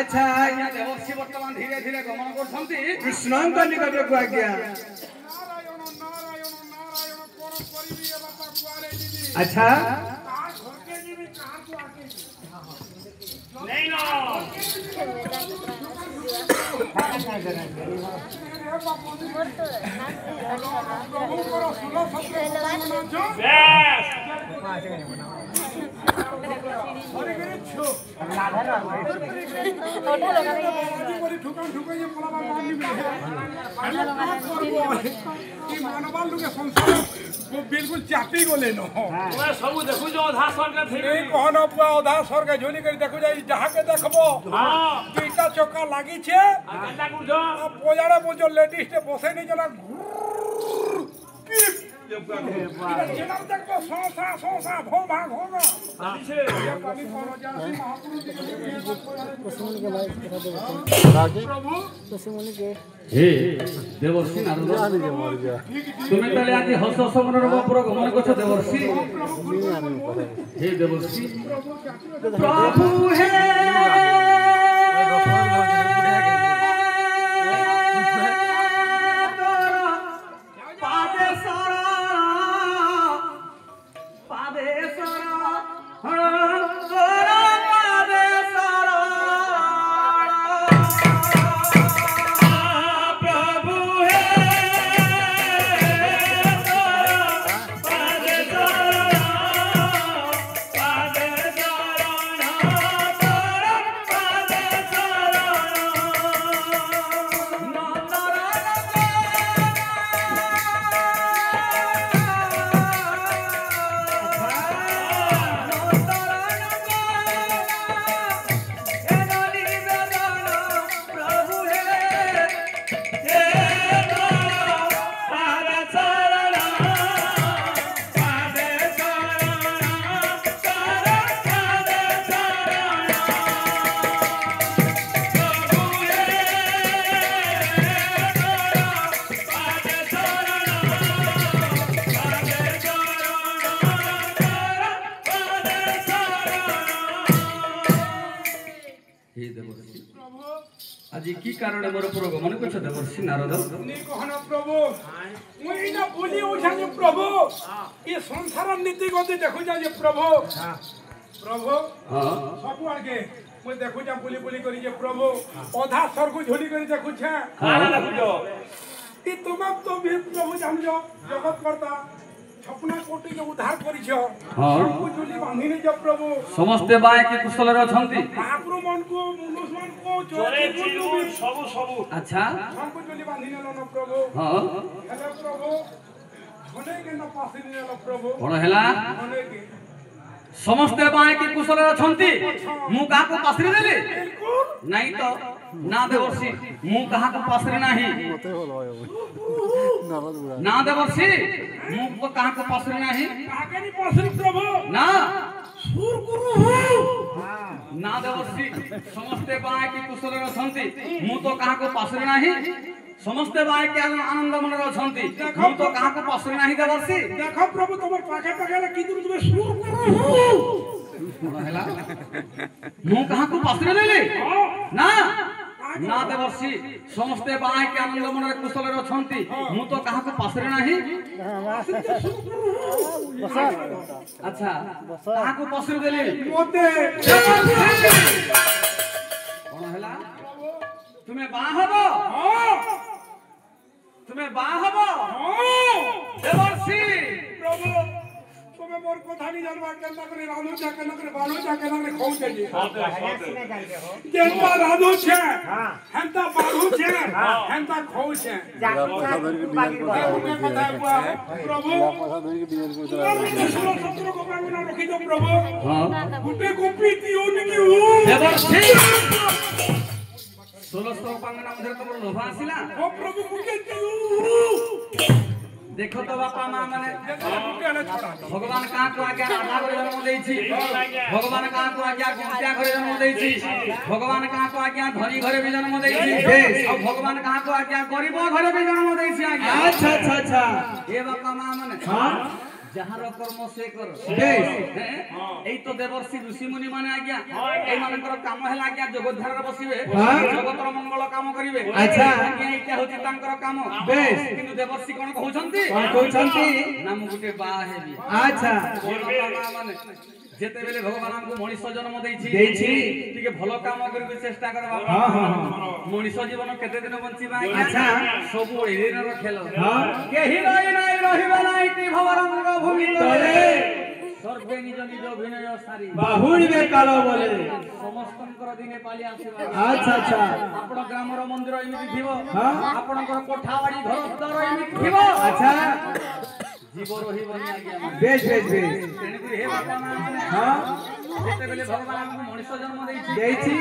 अच्छा आज्ञा देवर्षि वर्तमान धीरे धीरे गमन करछन्ति कृष्णଙ୍କ ନିକଟକୁ आज्ञा अच्छा नहीं नो बिल्कुल चापी गले न सब देखु जो आधा स्वर्ग थे कहन पुआ आधा स्वर्ग झोली कर देखु जाई जहा के देखबो दुईटा चक्का लागी छे गंदा कुछ जो पोजाड़ा बोजो लेडीज ते बसे नहीं जना जेना देखबो सोसा भो भाग होगा छे ये कभी कोनो जासी महापुरुष प्रभु हे देवर्षि नारद तुमे तले आज हस हस मनर पुर गमन करछ देवर्षि हे देवर्षि प्रभु हे आज की कारण मोर पुर गमन करछ देवर्षि नारद नी कहन प्रभु मुई ना बोली उठा जे प्रभु ये संसार नीति गति देखु जा जे प्रभु प्रभु हां सब आगे मुई देखु जा बोली बोली करी जे प्रभु आधा स्वर्ग झोली करी देखु छे खाना देखु जो ई तुम तो भी प्रभु जान जो जगत करता স্বপ্ন কোটিকে উদ্ধার করিছ হ্যাঁ। সবু ঝুলি বাঁধি নিজ প্রভু ସମସ୍ତେ ବାଏକି କୁଶଳରେ ଅଛନ୍ତି ମହାପ୍ରଭୁ ମାନଙ୍କୁ ମନୁଷ୍ୟ ମାନଙ୍କୁ ଚୋରି ସବୁ ସବୁ ଆଚ୍ଛା ସବୁ ଝୁଲି ବାঁଧି ନେଲ ନା ପ୍ରଭୁ ହଁ ହେଲେ ପ୍ରଭୁ ଅନେକ ନା ପାସି ନେଲ ପ୍ରଭୁ କଣ ହେଲା ଅନେକ ସମସ୍ତେ ବାଏକି କୁଶଳରେ ଅଛନ୍ତି ମୁଁ କାହାକୁ ପାଶରି ଦେଲି ବିଲକୁଲ ନାଇଁ ତ ନା ଦେବର୍ଷି ମୁଁ କାହାକୁ ପାଶରି ନାହିଁ ନା ଦେବର୍ଷି ମୁଁ ତ କାହାକୁ ପାଶରି ନାହିଁ କାହାକେ ପାସି ପ୍ରଭୁ ନା ସୁର ଗୁରୁ ନା ଦେବର୍ଷି ସମସ୍ତେ ବାଏକି କୁଶଳରେ ଅଛନ୍ତି ମୁଁ ତ କାହାକୁ ପାଶରି ନାହିଁ ସମସ୍ତେ ବାଏକି ଆନନ୍ଦ ମନରେ ଅଛନ୍ତି ମୁଁ ତ କାହାକୁ ପାଶରି ନାହିଁ ଦେବର୍ଷି ଦେଖ ପ୍ରଭୁ ତମର ପାଖେ ପାଖେ କି ଦୂର ତୁମେ ସୁର ଗୁରୁ କଣ ହେଲା ମୁଁ କାହାକୁ ପାଶରି ଦେଲି ନା ନା ଦେବର୍ଷି ସମସ୍ତେ ବାଏକି ଆନନ୍ଦ ମନରେ କୁଶଳରେ ଅଛନ୍ତି ମୁଁ ତ କାହାକୁ ପାଶରି ନାହିଁ ଆଚ୍ଛା କାହାକୁ ପାଶରି ଦେଲି ମତେ କଣ ହେଲା ତୁମେ ବାହା ହବ ତୁମେ ବାହା ହବ ଦେବର୍ଷି ପ୍ରଭୁ ତମେ ମୋର କଥା ନି ଜାନବା କେନ୍ତା করে রাধু চা কেন করে বালু চা কেন করে খাউছে জি যেটা রাধু છે হেনতা বালু છે হেনতা খাউছে কথা কুয়া প্রভু সত্র গোপা গুনা রখি দো প্রভু ହଁ গুটে গোপি দিও নি কি ଦେବର୍ଷି 1600 ପାଙ୍ଗନା ମଧ୍ୟରେ ତମର ଲୋଭ ଆସିଲା ও প্রভু গুটে দিও ଦେଖ ତ ବାପା ମା ମାନେ গুটে হলে ছড়া ଭଗବାନ କାହାକୁ ଆଜ୍ଞା ରାଧା ଘରେ ଜନ୍ମ ଦେଇଛି ଭଗବାନ କାହାକୁ ଆଜ୍ଞା ଗୁଣ୍ଡିଚା ଘରେ ଜନ୍ମ ଦେଇଛି ଭଗବାନ କାହାକୁ ଆଜ୍ଞା ଧନୀ ଘରେ ବି ଜନ୍ମ ଦେଇଛି ଆଉ ଭଗବାନ କାହାକୁ ଆଜ୍ଞା ଗରିବ ଘରେ ବି ଜନ୍ମ ଦେଇଛି ଆଜ୍ଞା ଆଚ୍ଛା ଆଚ୍ଛା ଆଚ୍ଛା ଏ ବାପା ମା ମାନେ ଯାହାର କର୍ମ ସେ କର ଏଇ ତ ଦେବର୍ଷି ଋଷି ମୁନି ମାନେ ଆଜ୍ଞା ଏଇମାନଙ୍କର କାମ ହେଲା ଆଜ୍ଞା ଜଗଦ୍ଧାରରେ ବସିବେ ଜଗତର ମଙ୍ଗଳ କାମ କରିବେ ଆଚ୍ଛା। ଆଜ୍ଞା ଏଇଟା ହଉଛି ତାଙ୍କର କାମ ବେଶ। କିନ୍ତୁ ଦେବର୍ଷି କଣ କହୁଛନ୍ତି କଣ କହୁଛନ୍ତି ନା ମୁଁ ଗୋଟେ ବାହା ହେବି ଆଚ୍ଛା ଏ ବାପା ମା ମାନେ ଯେତେବେଳେ ଭଗବାନ ଆମକୁ ମଣିଷ ଜନ୍ମ ଦେଇଛି ଟିକେ ଭଲ କାମ କରିବାକୁ ଚେଷ୍ଟା କର ବାପା ମଣିଷ ଜୀବନ କେତେ ଦିନ ବଞ୍ଚିବା ଆଚ୍ଛା। ସବୁ ଏଇଦିନର ଖେଳ ହଁ। କେହି ରହି ନାହିଁ ରହିବେ ନାହିଁ ଭବରଙ୍ଗ ଭୂମି ତଳେ ସର୍ବେ ନିଜ ନିଜ ଅଭିନୟ ସାରି ବାହୁଡ଼ିବେ କାଳ ବୋଲେ ସମସ୍ତଙ୍କର ଦିନେ ପାଳି ଆସିବା ଆଚ୍ଛା ଆଚ୍ଛା ଆପଣ ଗ୍ରାମର ମନ୍ଦିର ଏମିତି ଥିବ ହଁ। ଆପଣଙ୍କର କୋଠାବାଡ଼ି ଘର ଦ୍ୱାର ଏମିତି ଥିବ ଆଚ୍ଛା ଜୀବ ରହିବନି ଆଜ୍ଞା ବେଶ ବେଶ ବେଶ ତେଣୁକରି ହେ ବାପା ମା ମାନେ ହଁ ଯେତେବେଳେ ଭଗବାନ ଆମକୁ ମଣିଷ ଜନ୍ମ ଦେଇଛି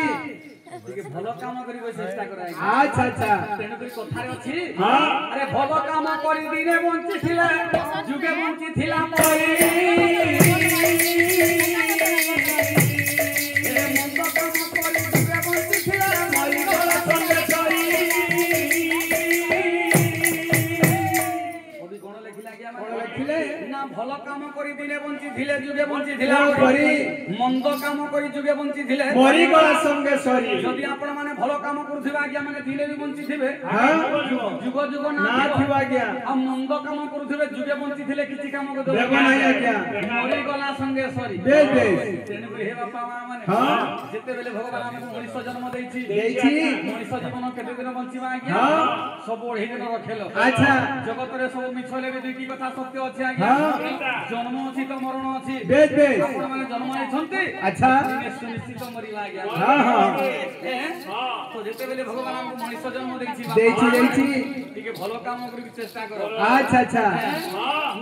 ଟିକେ ଭଲ କାମ କରିବାକୁ ଚେଷ୍ଟା କର ଆଜ୍ଞା ଆଚ୍ଛା ଆଚ୍ଛା ତେଣୁକରି କଥାରେ ଅଛି ହଁ। ଆରେ ଭଲ କାମ କରି ଦିନେ ବଞ୍ଚିଥିଲେ ଯୁଗେ ବଞ୍ଚିଥିଲା ପରି ଏ ମନ୍ଦ କାମ କରି ଯୁଗେ ବଞ୍ଚିଥିଲା ମରିଗଲା ସଙ୍ଗେ ସରି କବି କଣ ଲେଖିଲା ଆଜ୍ଞା କଣ ଲେଖିଲେ ନା ଭଲ କାମ କରି ଦିନେ ବଞ୍ଚିଥିଲେ ଯୁଗେ ବଞ୍ଚିଥିଲା ପରି ମନ୍ଦ କାମ କରି ଯୁଗେ ବଞ୍ଚିଥିଲେ ମରିଗଲା ସଙ୍ଗେ ସରି ଯଦି ଆପଣ ମାନେ ଭଲ କାମ କରୁଥିବେ ଆଜ୍ଞା ମାନେ ଦିନେ ବି ବଞ୍ଚିଥିବେ ଯୁଗ ଯୁଗ ନା ଥିବ ଆଜ୍ଞା ଆଉ ମନ୍ଦ କାମ କରୁଥିବେ ଯୁଗେ ବଞ୍ଚିଥିଲେ କିଛି କାମ ଦେବ ନାହିଁ ଆଜ୍ଞା ମରିଗଲା ସଙ୍ଗେ ସରି ବେଶ ବେଶ ତେଣୁକରି ହେ ବାପା ମା ମାନେ ହଁ। ଯେତେବେଳେ ଭଗବାନ ଆମକୁ ମଣିଷ ଜନ୍ମ ଦେଇଛି ମଣିଷ ଜୀବନ କେତେ ଦିନ ବଞ୍ଚିବା ଆଜ୍ଞା ହଁ। ସବୁ ଅଢ଼େଇ ଦିନର ଖେଳ ଆଚ୍ଛା ଜଗତରେ ସବୁ ମିଛ ହେଲେ ବି ଦୁଇଟି କଥା ସତ୍ୟ ଅଛି ଆଜ୍ଞା ଜନ୍ମ ଅଛି ତ ମରଣ ଅଛି ବେଶ ବେଶ ଆପଣ ମାନେ ଜନ୍ମ ହେଇଛନ୍ତି ଆଚ୍ଛା ନିଶ୍ଚିତ ମରିବା ଆଜ୍ଞା ହଁ ହଁ ତ ଯେତେବେଳେ ଭଗବାନ ଆମକୁ ମଣିଷ ଜନ୍ମ ଦେଇଛି ଦେଇଛି ଟିକେ ଭଲ କାମ କରିବାକୁ ଚେଷ୍ଟା କର ଆଚ୍ଛା ଆଚ୍ଛା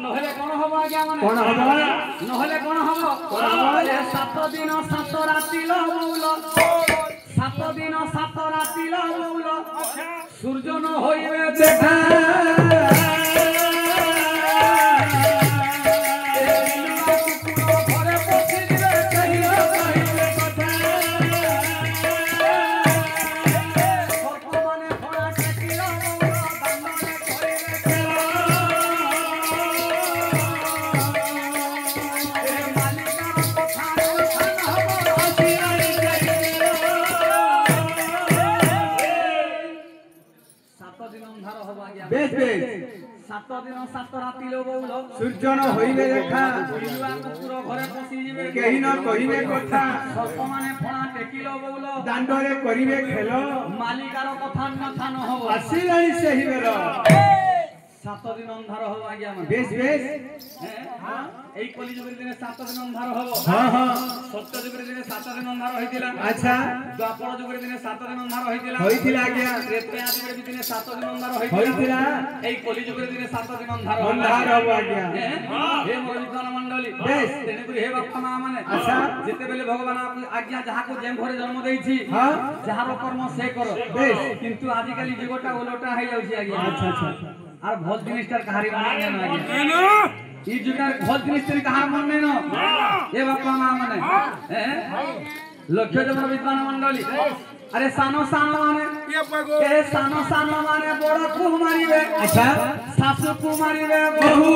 ନହେଲେ କଣ ହବ ଆଜ୍ଞା ମାନେ କଣ ହବ ନହେଲେ କଣ ହବ ଏ 7 ଦିନ 7 ରାତି ଲ ମଉଲ 7 ଦିନ 7 ରାତି ଲ ମଉଲ ସୂର୍ଯ୍ୟ ନ ହୋଇବେ ଦେଖା ଘରେ ପଶିଯିବେ କହିବେ କଥା ସର୍ପମାନେ ଫଣା ଟେକିଲ ମଉଳ ଦାଣ୍ଡରେ କରିବେ ଖେଳ ମାଲିକାର କଥା ହବ ଆସିଲାଣି 7 ଦିନ ଅନ୍ଧାର ହବ ଆଜ୍ଞା ବେଶ ବେଶ 7 ଦିନ 7 ରାତି ଲ ମଉଳ ସୂର୍ଯ୍ୟ ନ ହୋଇବେ ଦେଖା ବିଲୁଆ କୁକୁର ଘରେ ପଶିଯିବେ କେହି ନ କହିବେ କଥା ସର୍ପମାନେ ଫଣା ଟେକିଲ ବଉଲ ଦାଣ୍ଡରେ କରିବେ ଖେଳ ମାଲିକାର କଥା ନ ହବ ଆସିଲାଣି ସେହି ବେଳ 7 দিন ଅନ୍ଧାର ହବ ଆଜ୍ଞା ମାନେ বেশ বেশ এই কলিযুগের দিনে 7 দিন ଅନ୍ଧାର হব হ্যাঁ হ্যাঁ সত্য যুগের দিনে 7 দিন ଅନ୍ଧାର হইতিলা আচ্ছা দ্বাপর যুগের দিনে 7 দিন ଅନ୍ଧାର হইতিলা হইতিলা আজ্ঞা ত্রেতা যুগের দিনে 7 দিন ଅନ୍ଧାର হইতিলা এই কলিযুগের দিনে 7 দিন ଅନ୍ଧାର হব আজ্ঞা হে মোর বিদ্বান মণ্ডলী বেশ তেনে হে বাপা মা মানে আচ্ছা যেতেবেলে ভগবান আজ্ঞা যাহাকু যেম ঘরে জন্ম দেইছি হ্যাঁ যাহার কর্ম সে কর বেশ কিন্তু আজিকালি যুগটা ওলটা হই যাଉଛି আজ্ঞা আচ্ছা আচ্ছা আর ভল জিনিসটার কাহারি মনে না আজ্ঞা এই যুগের ভল জিনিসটার কাহার মনে না এ বাপা মা মানে লক্ষ্য দেব বিদ্বান মণ্ডলী আরে সানো সানো মানে এ সানো সানো মানে বড় কু মারিবে আচ্ছা শাশু কু মারিবে বহু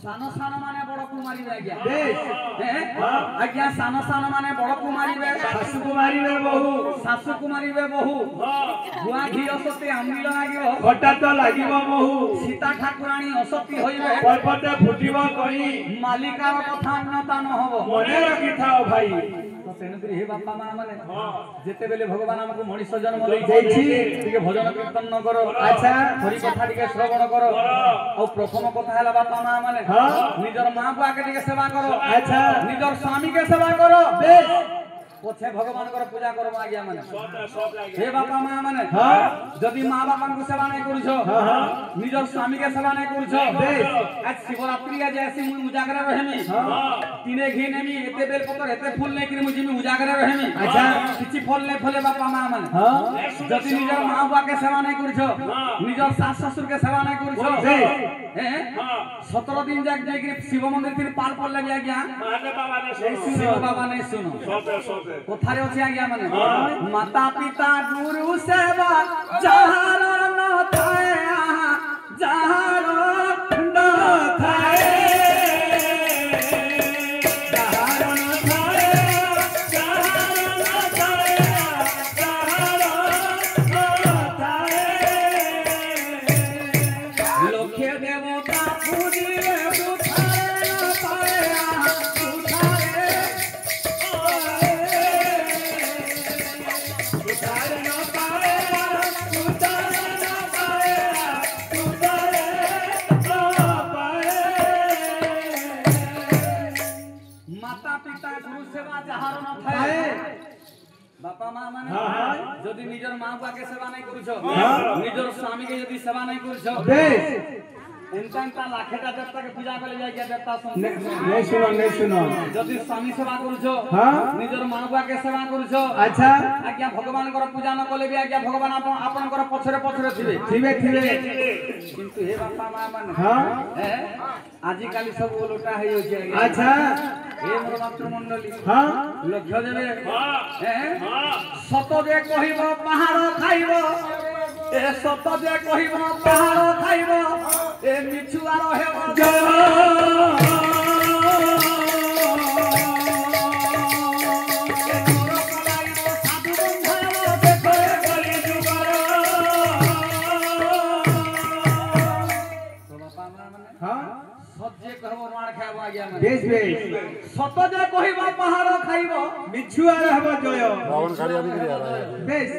সানো সানো মানে বড় কুমারিবে আজ্ঞা বেশ আজ্ঞা সানো সানো মানে বড় কুমারিবে শাশু কুমারিবে বহু শাশু কুমারিবে বহু গুয়া ঘি অসতি আম্বিল লাগিব খটা তো লাগিব বহু সীতা ঠাকুরানী অসতি হইবে পর্বতে ফুটিব কই মালিকার কথা অন্যতা নহব মনে রাখিথাও ভাই তো তেণুকরি হে বাপা মা মানে যেতেবেলে ভগবান আমাকে মଣିষ জন্ম ଦେଇଛି ଟିକେ ভজন কীর্তন ন করো আচ্ছা হরি কথা ଟିକେ শ্রবণ করো ଆଉ প্রথম কথা হলা বাপা মা মানে নিজর মা বুয়াকে ଟିକେ সেবা করো আচ্ছা নিজর স্বামীকে সেবা করো বেশ পছে ভগবানଙ୍କର ପୂଜା করব আজ্ঞা মানে হে বাপা মা মানে যদি মা বাপাଙ୍କୁ সেবা নাই করছো নিজর স্বামীকে সেবা নাই করছো আজ শিবরাত্রি আজ আসি মুই উজাগরে রহেমি তিনে ঘি নেমি এতে বেল পতর এতে ফুল নাই করি মুই জিমি উজাগরে রহেমি আচ্ছা কিছু ফল নাই ফলে বাপা মা মানে যদি নিজর মা বাবাকে সেবা নাই করছো নিজর শাশ শ্বশুরকে সেবা নাই করছো হ্যাঁ 17 দিন যাক যাই শিব মন্দির থেকে পাল পড়লে আজ্ঞা শিব বাবা নাই শুনো কোথায় আছে আজ্ঞা মানে মাতা পিতা গুরু সেবা যাহার ন থায় যাহার ন থায় যাহার ন থায় যাহার ন থায় যাহার ন থায় লক্ষ্য দেবতা পূজিলে বুঝায় না পায় বাপা মা মানে যদি নিজের মা বাবাকে সেবা নাই করছো নিজের স্বামীকে যদি সেবা নাই করছো বেশ এনতা লাখেটা দেবতাকে পূজা করে যাই দেবতা নেই শুনো যদি স্বামী সেবা করছো নিজের মা বাবাকে সেবা করছো আচ্ছা আজ্ঞা ভগবানଙ୍କର পূজা ন কলে বি আজ্ঞা ভগবান আপনার পছরে পছরে থিবে থিবে কিন্তু হে বাপা মা মানে আজিকালি সব ওলটা হই হচ্ছে আচ্ছা হে মোর মাতৃমণ্ডলী হ্যাঁ লক্ষ্য দেবে সত যে কহিব পাহাড় খাইব এ সত যে কহিব পাহাড় খাইব এ মিছুয়ার হেব বেশ বেশ সত যে কহিব পাহাড় খাইব মিছুয়ার হব জয় বেশ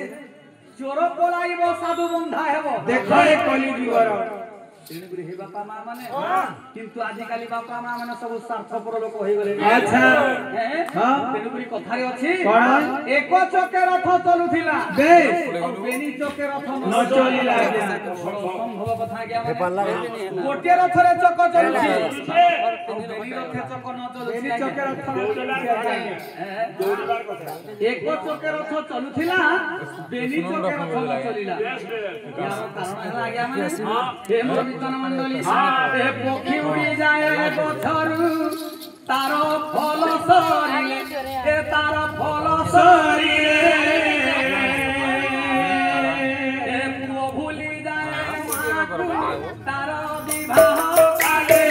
চোর পলাইব সাধু বন্ধা হেব দেখো এ কলি যুগর তেণুকরি হে বাপা মা মানে কিন্তু আজিকালি বাপা মা মানে সব স্বার্থপর লোক হই গলে আচ্ছা তেণুকরি কথারে আছে কোন এক চকে রথ চলুছিলা বেশ বেনি চকে রথ ন চলিলা সম্ভব কথা আজ্ঞা মানে গোটে রথরে চক চলুছি বেনি রথে চক ন চলুছি বেনি চকে রথ দৌড়িবার কথা এক চকে রথ চলুছিলা বেনি চকে রথ ন চলিলা ইয়ার কারণ হলা আজ্ঞা মানে হে মোর মন্ডলী এ পক্ষী উড়ি যায় বছরু তার ফল সরিলে এ তার ফল সরিলে এ পুଅ ভুলি যায় তার বিবাহ কালে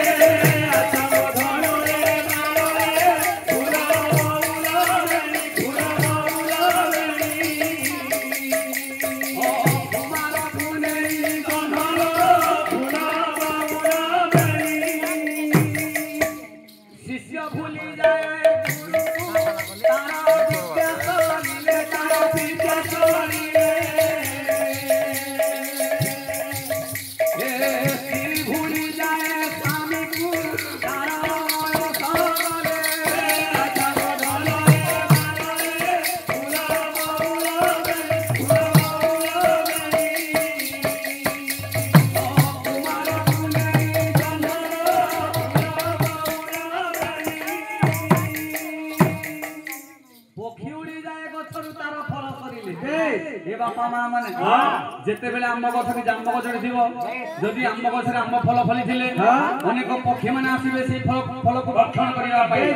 बापा मां माने जेते बेले आंब गछ के जांब गछ रे दिबो जदि आंब गछ रे आंब फल फली थिले अनेक पक्षी माने आसीबे से फल को भक्षण करिया पाए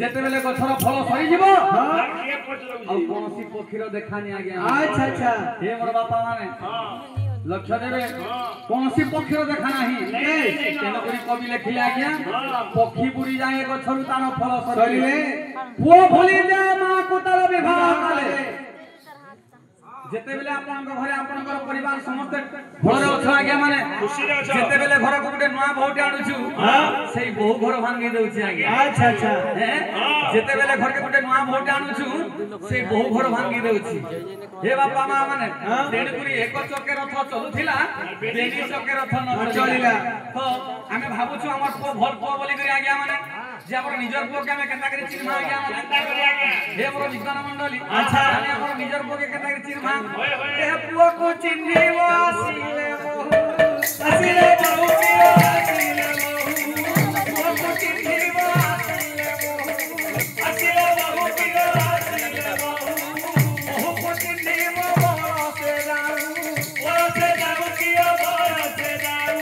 जेते बेले गछर फल सरी जिवो आ कोनसी पक्षीर देखा नि आज्ञा अच्छा अच्छा हे मोर बापा माने लक्ष्य देवे कोनसी पक्षीर देखा नाही तेन करी कवि लेखिले आज्ञा पक्षी बुरी जाए गछरु तार फल सरीले पुओ भूली जा मां को तार विवाह काले जेते बेले आपन घरे आपन परिवार समस्त घर अछ आज्ञा माने जेते बेले घर को गुटे नया बहुटे आनुछु सेई बहु घर भांगी देउछि आज्ञा अच्छा अच्छा जेते बेले घर के गुटे नया बहुटे आनुछु सेई बहु घर भांगी देउछि हे बापा मां माने तेणुकुरी एक चके रथ चलुथिला बेनी चके रथ न चलिला तो आमे भाबुछु हमर पो भल पो बोली करी आज्ञा माने जे हमर निजर पो के आमे केता करी चिन्ह आज्ञा माने केता करी आज्ञा हे मोर विज्ञान मंडली अच्छा आमे हमर निजर पो के केता करी चिन्ह ए पुओ को चिन्हिबो आसीले बहु के आसीले बहु पुओ को चिन्हिबो आसीले बहु आसीले बहु के आसीले बहु को चिन्हिबो बरसे जाऊ किया बरसे जाऊ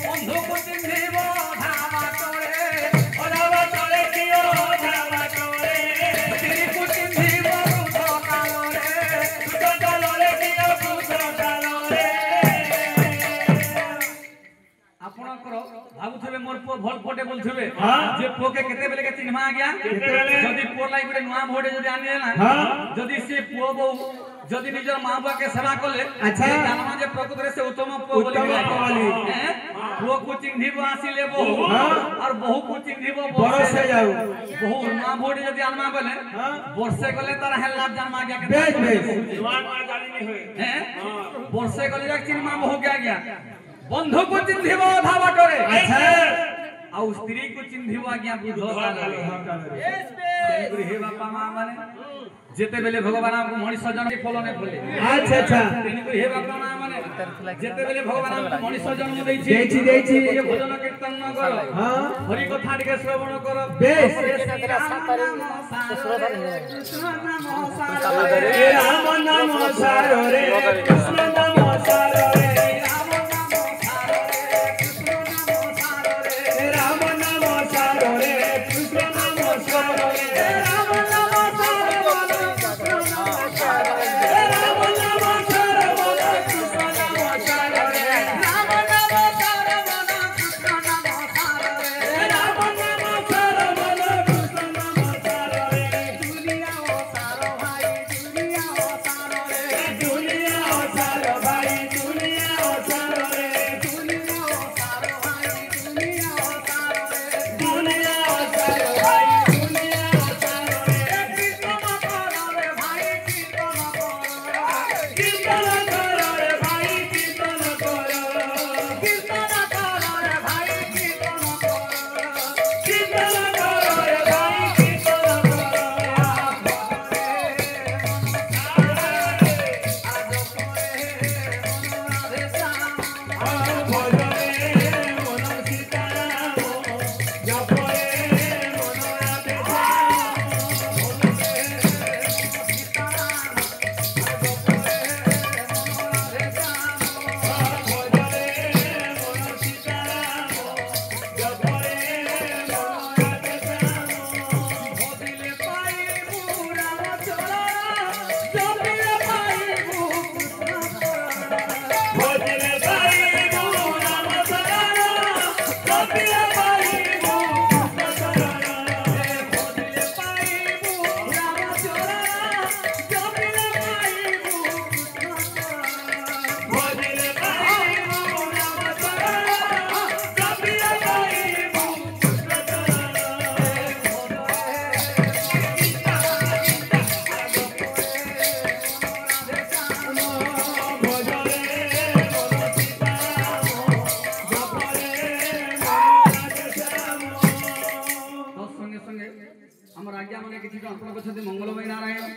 बंधु को चिन्हिबो धावा तोरे किया धावा तोरे तिरी को चिन्हिबो भाबुथबे मोर पो भल फोटे बोलथबे जे पो के केते बेले के चिन्हमा आ गया जदी पो लाई गुटे नुआ भोटे जदी आनी ना जदी से पो बो जदी निजर मां बा के सेवा करले अच्छा जानवा जे प्रकृति से उत्तम पो बोली पो को चिन्हिबो आसीले बहु और बहु को चिन्हिबो बरसे जाऊ बहु नुआ भोटे जदी आनमा गले बरसे गले तार हेला जानवा गया के बेस नुआ जानी नहीं होए हैं बरसे गले जा चिन्हमा बहु गया बंधु को चिन्हिबो धावा करे अच्छा आ स्त्री को चिन्हिबो आज्ञा बुझो तेनुरी हे बापा मां माने जेते बेले भगवान हमको मनुष्य जन्म फल ने फले अच्छा अच्छा तेनुरी हे बापा मां माने जेते बेले भगवान हमको मनुष्य जन्म देछि ये भजन कीर्तन न करो हां हरि कथा के श्रवण करो बेस राम नाम सारो रे कृष्ण नाम सारो रे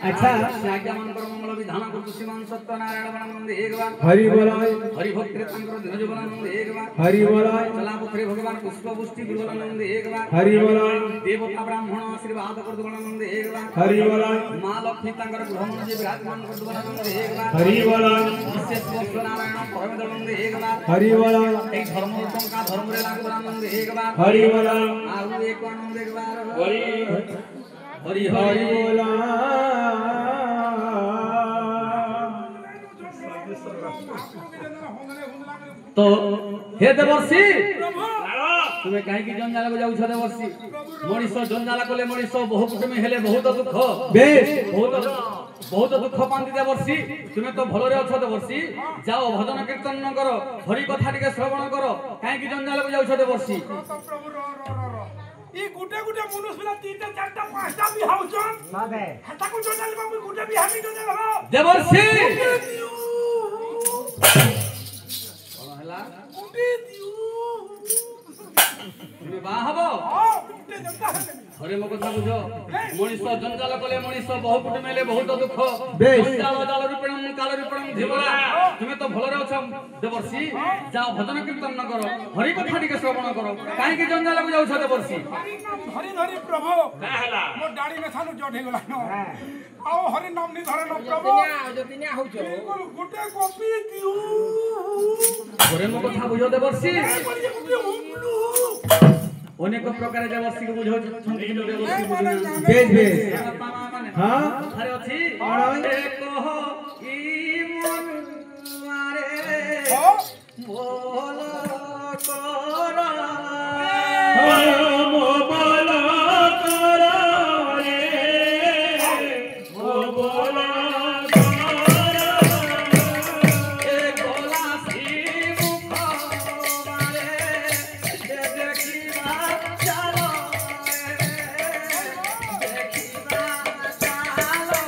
अच्छा आज्ञा मान मंगल विधान ध्यान करतु श्रीमान सत्यनारायण बनानंद एक बार हरि बोलाय हरि भक्त तांकर दिन जो बनानंद एक बार हरि बोलाय चला पुत्री भगवान पुष्प पुष्टि बनानंद एक बार हरि बोलाय देवता ब्राह्मण आशीर्वाद करतु बनानंद एक बार हरि बोलाय मां लक्ष्मी तांकर ब्रह्मण जी विराजमान करतु बनानंद एक बार हरि बोलाय विशेष सत्यनारायण परमेश्वरानंद एक बार हरि बोलाय ए धर्म का धर्म रे लागु बनानंद एक बार हरि बोलाय आउ एक आनंद एक बार हरि हरि हरि हरि तो हे देवर्षि तुम्हें कहीं की जंजाल को जाउछ देवर्षि मनीष जंजाल कोले मनीष बहुत कुटुमी हेले बहुत दुख बेश बहुत दुख पांती देवर्षि तुम्हें तो भल रे अछ देवर्षि जाओ भजन कीर्तन न करो हरि कथा टिके श्रवण करो कहीं की जंजाल को जाउछ देवर्षि ई गुटे गुटे मनुष्य ला तीनटा चारटा पांचटा भी हाउचन बाबे हटा को जोनाल बाबू गुटे भी हामी जोनाल हो देवर्षि हला गुटे दियो तुम्हें बा हबो गुटे जनता है हरे मो कथा बुझो मनीष जंजाल कोले मनीष बहु कुटुमी हेले बहुत दुख बेश। जंजाल जाल रूपणम काल रूपणम धीवरा तुम्हें तो भल रे अछ देवर्षि जाओ भजन कीर्तन न करो हरि कथा टिके श्रवण करो काहे की जंजाल को जाउछ देवर्षि हरि नाम धरि धरि प्रभु मो दाढ़ी में थानु जड हे गला न आओ हरि नाम नि धरे न प्रभु जतिनिया होचो बिल्कुल गुटे कॉपी दियो हरे मो कथा बुझो देवर्षि गुटे हुमलु अनेक प्रकार देवर्षि को बुझो छंदी देवर्षि बेश बेश माने हाँ अरे अछि कौन? कह ई मन मारे हो बोल कर मो बोला करो रे मो बोला करो ए गोला सी मुख मारे देखिबा चलो देखिबा चलो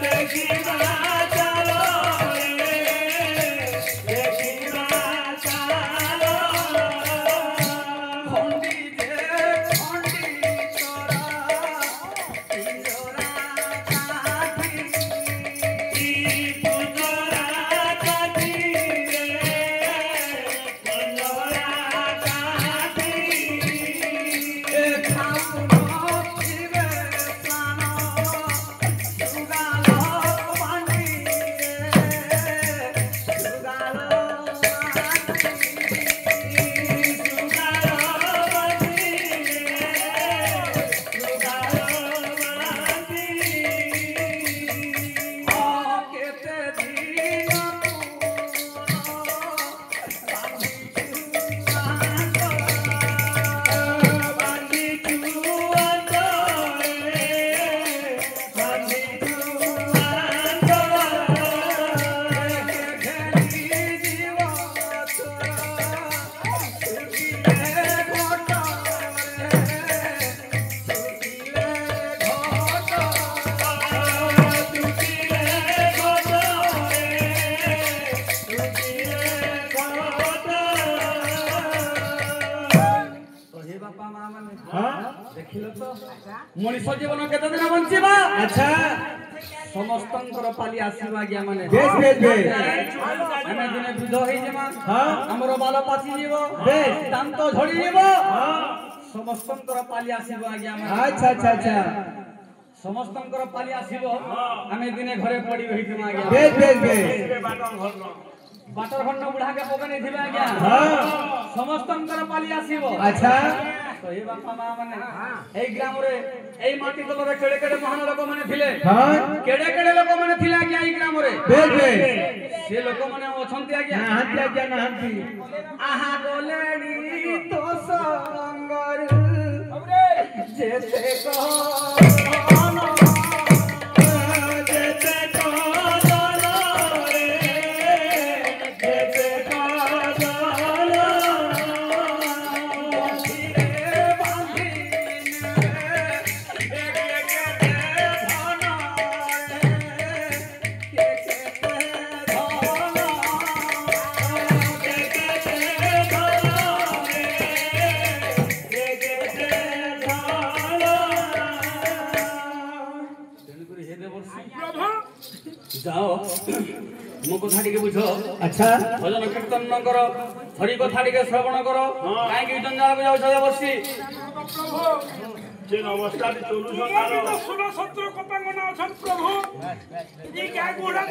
देखिबा चलो रे देखिबा चलो खंडी जे खंडी तोरा तिजोरा काठी पुजरा काटी रे पुजरा काटी ए खाउनो थिबे प्राण सुगालो पानी सुगालो केते दिन हे बापा मां माने देखिलो तो मनीष जीवन केते दिन बंचिबा अच्छा समस्तंकर पाली आसीबा आज्ञा माने बेश बेश बेश ଆମେ ଦିନେ ବୃଦ୍ଧ ହେଇଯିମା ହଁ ଆମର ବାଲ ପାଚି ଯିବ ବେଶ ଦାନ୍ତ ଝଡି ଯିବ ହଁ ସମସ୍ତଙ୍କର ପାଲି ଆସିବ ଆଜ୍ଞା ମାନେ अच्छा अच्छा अच्छा ସମସ୍ତଙ୍କର ପାଲି ଆସିବ ଆମେ ଦିନେ ଘରେ ପଡି ରହିଥିମା ଆଜ୍ଞା बेश बेश बेश ବାଟର ଖଣ୍ଡ ବୁଢାକେ ପକେଇ ଥିବେ ଆଜ୍ଞା ହଁ ସମସ୍ତଙ୍କର ପାଲି ଆସିବ अच्छा ତ ଏ ବାପା ମା ମାନେ ଏଇ ଗ୍ରାମରେ ଏଇ ମାଟି ତଳରେ କେଡେ କେଡେ ମହାନ ଲୋକମାନେ ଥିଲେ हाँ କେଡେ କେଡେ ଲୋକମାନେ ଥିଲେ ଆଜ୍ଞା ଏଇ ଗ୍ରାମରେ बेश बेश ସେ ଲୋକମାନେ ଅଛନ୍ତି ଆଜ୍ଞା नाहंती आज्ञा नाहंती आहा गोलेडी तो संगर जेते को जेते को जानो रे जेते को जानो बांधी ଯାଅ ମୋ କଥା ଟିକେ ବୁଝ अच्छा ଭଜନ କୀର୍ତ୍ତନ ନ କର ହରି କଥା ଟିକେ ଶ୍ରବଣ କର କାହିଁକି ଜଞ୍ଜାଳକୁ ଯାଉଛ ଦେବର୍ଷି ପ୍ରଭୁ যে অবস্থাতে চলুছ ତୁମର ବି ତ 16 17 କପାଙ୍ଗନା ଅଛନ୍ ପ୍ରଭୁ ଏ ଗାଁ ଗୁଡା